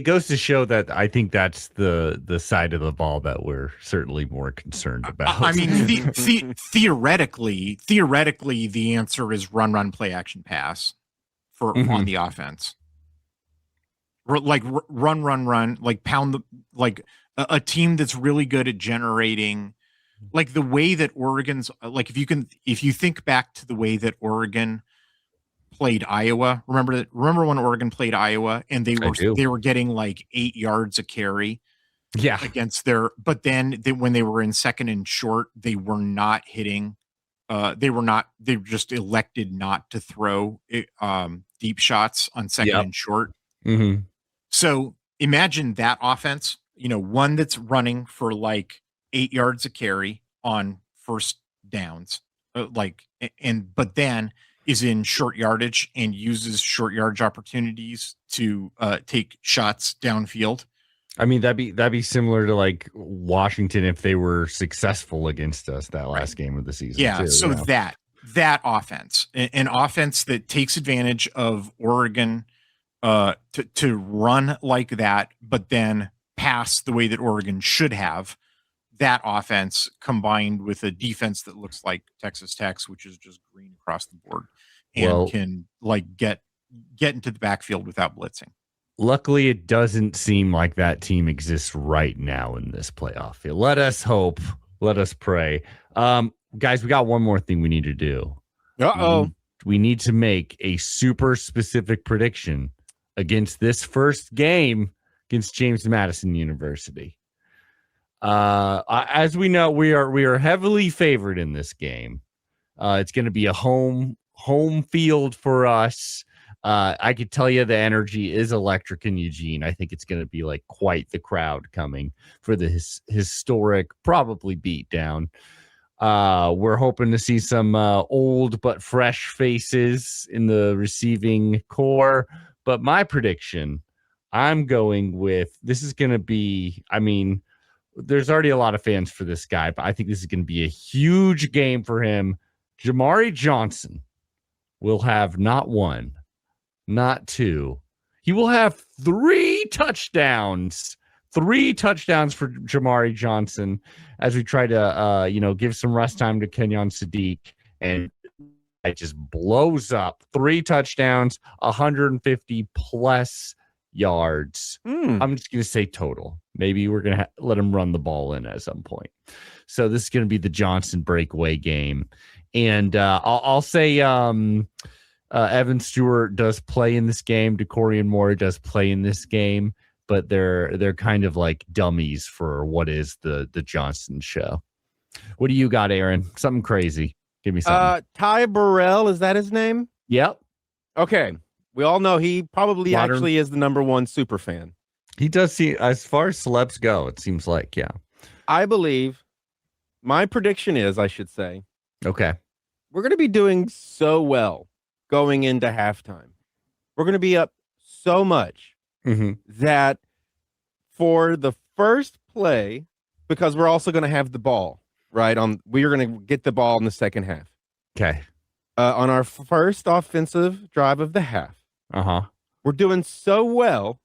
goes to show that I think that's the side of the ball that we're certainly more concerned about. I mean, theoretically, the answer is run, play, action, pass on the offense. Like, run, like, pound like a team that's really good at generating, like, the way that Oregon's, like, if you think back to the way that Oregon played Iowa. Remember when Oregon played Iowa and they were getting like 8 yards a carry against but then when they were in second and short, they were not hitting. They just elected not to throw deep shots on second and short. Mm-hmm. So imagine that offense one that's running for like 8 yards a carry on first downs, but then is in short yardage and uses short yardage opportunities to take shots downfield. I mean, that'd be similar to like Washington if they were successful against us that last game of the season. Yeah. Too, So that offense, an offense that takes advantage of Oregon to run like that, but then pass the way that Oregon should have. That offense combined with a defense that looks like Texas Tech's, which is just green across the board, and can like get into the backfield without blitzing. Luckily, it doesn't seem like that team exists right now in this playoff field. Let us hope. Let us pray. Guys, we got one more thing we need to do. Uh-oh. We need to make a super specific prediction against this first game against James Madison University. As we know, we are heavily favored in this game. It's going to be a home field for us. I could tell you the energy is electric in Eugene. I think it's going to be like quite the crowd coming for the historic, probably beat down. We're hoping to see some old but fresh faces in the receiving core. But my prediction, I'm going with this is going to be, I mean, there's already a lot of fans for this guy, but I think this is going to be a huge game for him. Jamari Johnson will have not one, not two. He will have 3 touchdowns. 3 touchdowns for Jamari Johnson as we try to, give some rest time to Kenyon Sadiq. And it just blows up. 3 touchdowns, 150 plus yards. I'm just going to say total. Maybe we're going to let him run the ball in at some point. So this is going to be the Johnson breakaway game. And I'll say Evan Stewart does play in this game. DeCorian Moore does play in this game, but they're kind of like dummies for what is the Johnson show. What do you got, Aaron? Something crazy. Give me something. Ty Burrell, is that his name? Yep. Okay. We all know he probably actually is the number one super fan. He does see, as far as celebs go, it seems like, yeah. I believe, my prediction is, I should say, okay, we're going to be doing so well going into halftime. We're going to be up so much that for the first play, because we're also going to have the ball, right? We're going to get the ball in the second half. Okay. On our first offensive drive of the half, we're doing so well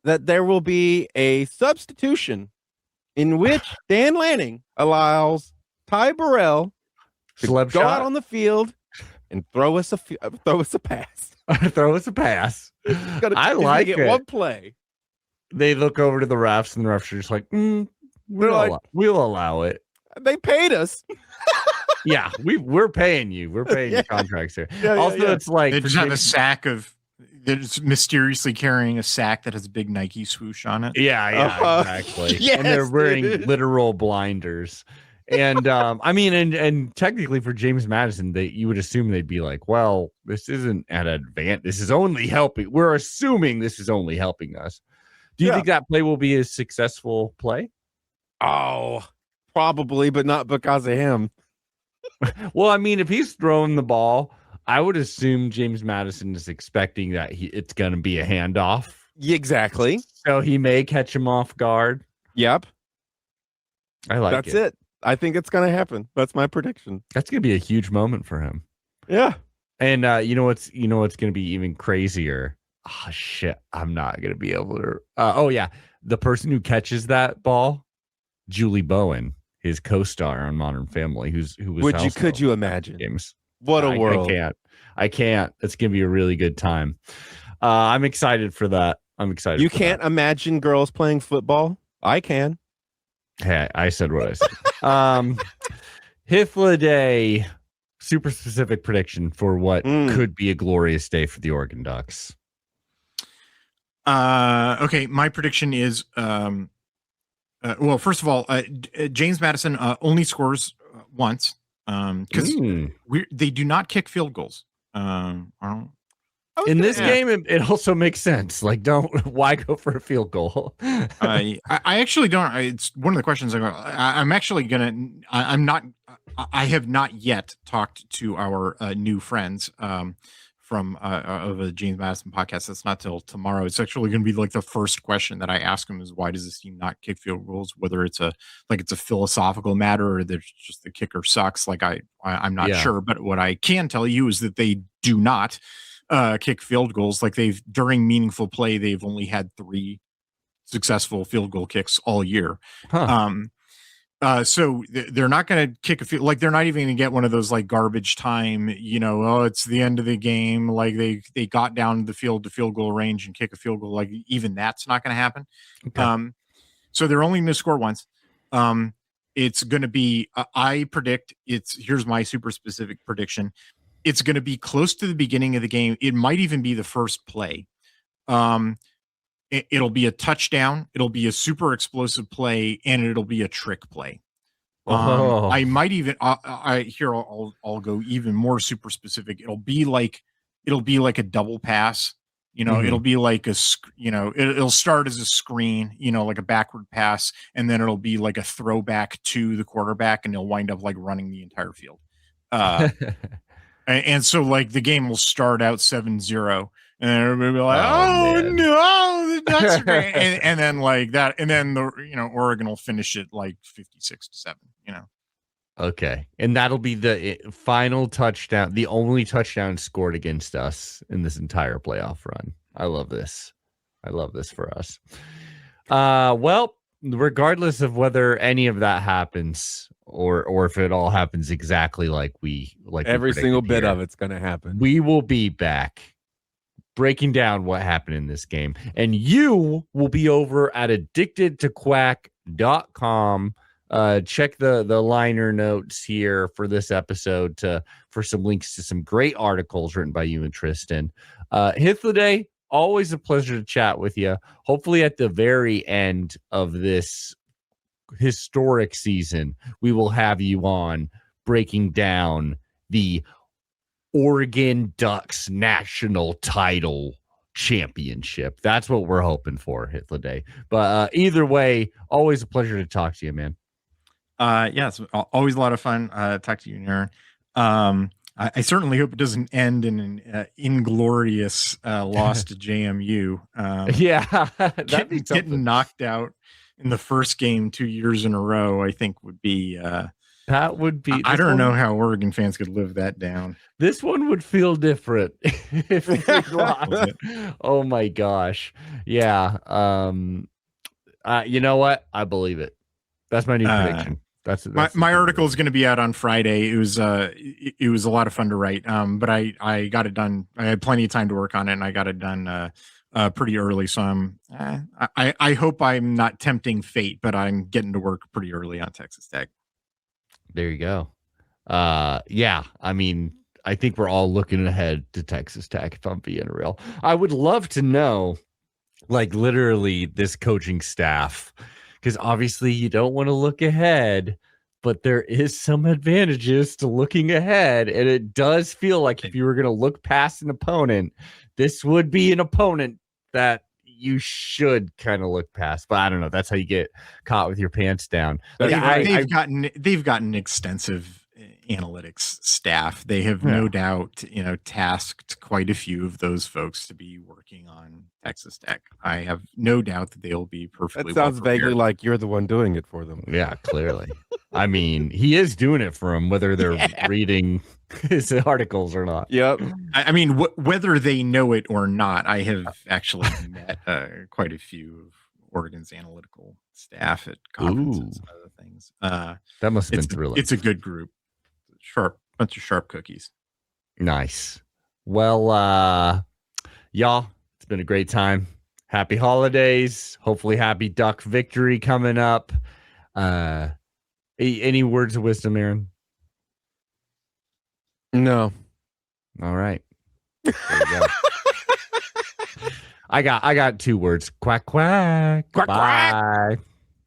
that there will be a substitution in which Dan Lanning allows Ty Burrell to go out on the field and throw us a pass. Throw us a pass. I like it. One play. They look over to the refs, and the refs are just like, we'll allow it. They paid us. Yeah, we're paying you. We're paying your contracts here. It's like they just have a sack of. They're just mysteriously carrying a sack that has a big Nike swoosh on it. Yeah, exactly. Yes, and they're wearing literal blinders. And and technically for James Madison, you would assume they'd be like, well, this isn't an advantage. This is only helping. We're assuming this is only helping us. Do you think that play will be a successful play? Oh, probably, but not because of him. Well, I mean, if he's throwing the ball, I would assume James Madison is expecting that it's going to be a handoff. Exactly. So he may catch him off guard. Yep. I like That's it. I think it's going to happen. That's my prediction. That's going to be a huge moment for him. Yeah. And you know what's going to be even crazier? Oh shit, I'm not going to be able to. The person who catches that ball, Julie Bowen, his co-star on Modern Family, could you imagine? Games. What a world. I can't. It's going to be a really good time. I'm excited for that. You can't imagine girls playing football? I can. Hey, I said what I said. Hythloday, super specific prediction for what could be a glorious day for the Oregon Ducks. Okay, my prediction is, first of all, James Madison only scores once because they do not kick field goals. In this game, it also makes sense. Like, why go for a field goal? I actually don't. It's one of the questions I'm actually gonna. I have not yet talked to our new friends from of the James Madison podcast. That's not till tomorrow. It's actually going to be like the first question that I ask them is why does this team not kick field goals? Whether it's a philosophical matter or there's just the kicker sucks. Like I'm not sure, but what I can tell you is that they do not kick field goals. Like during meaningful play, they've only had 3 successful field goal kicks all year. So they're not going to kick a field, like they're not even going to get one of those like garbage time, it's the end of the game. Like they got down the field to field goal range and kick a field goal. Like even that's not going to happen. Okay. So they're only going to score once. It's going to be, I predict here's my super specific prediction. It's going to be close to the beginning of the game. It might even be the first play. It'll be a touchdown. It'll be a super explosive play, and it'll be a trick play. I might even. I'll go even more super specific. It'll be like a double pass. It'll be like it'll start as a screen. Like a backward pass, and then it'll be like a throwback to the quarterback, and he'll wind up like running the entire field. And so like the game will start out 7-0 and everybody will be like, oh no, that's great. and then like that, and then Oregon will finish it like 56-7, Okay. And that'll be the final touchdown, the only touchdown scored against us in this entire playoff run. I love this. I love this for us. Well, regardless of whether any of that happens or if it all happens exactly like every single bit of it's going to happen, we will be back breaking down what happened in this game, and you will be over at addictedtoquack.com. Check the liner notes here for this episode for some links to some great articles written by you and Tristan. Hythloday, always a pleasure to chat with you. Hopefully at the very end of this historic season, we will have you on breaking down the Oregon Ducks national title championship. That's what we're hoping for, Hythloday. But either way, always a pleasure to talk to you, man. It's always a lot of fun. Talk to you, Aaron. I certainly hope it doesn't end in an inglorious loss to JMU. Getting knocked out in the first game 2 years in a row, I think would be. That would be. I don't know how Oregon fans could live that down. This one would feel different if we lost. Oh my gosh, yeah. You know what? I believe it. That's my new prediction. That's my article is going to be out on Friday. It was a lot of fun to write. But I got it done. I had plenty of time to work on it, and I got it done pretty early. So I hope I'm not tempting fate, but I'm getting to work pretty early on Texas Tech. There you go. I mean, I think we're all looking ahead to Texas Tech, if I'm being real. I would love to know, like, literally this coaching staff, because obviously you don't want to look ahead, but there is some advantages to looking ahead. And it does feel like if you were going to look past an opponent, this would be an opponent that you should kind of look past. But I don't know. That's how you get caught with your pants down. They've gotten extensive analytics staff. They have no doubt, tasked quite a few of those folks to be working on Texas Tech. I have no doubt that they'll be perfectly. That sounds vaguely like you're the one doing it for them. Yeah, clearly. I mean, he is doing it for them, whether they're reading his articles or not. Yep. I mean, whether they know it or not, I have actually met quite a few of Oregon's analytical staff at conferences and other things. That must have been thrilling. It's a good group. Bunch of sharp cookies. Nice. Well, y'all, it's been a great time. Happy holidays. Hopefully happy Duck victory coming up. Any words of wisdom, Aaron? No. All right. There you go. I got 2 words. Quack, quack. Quack, Bye. quack.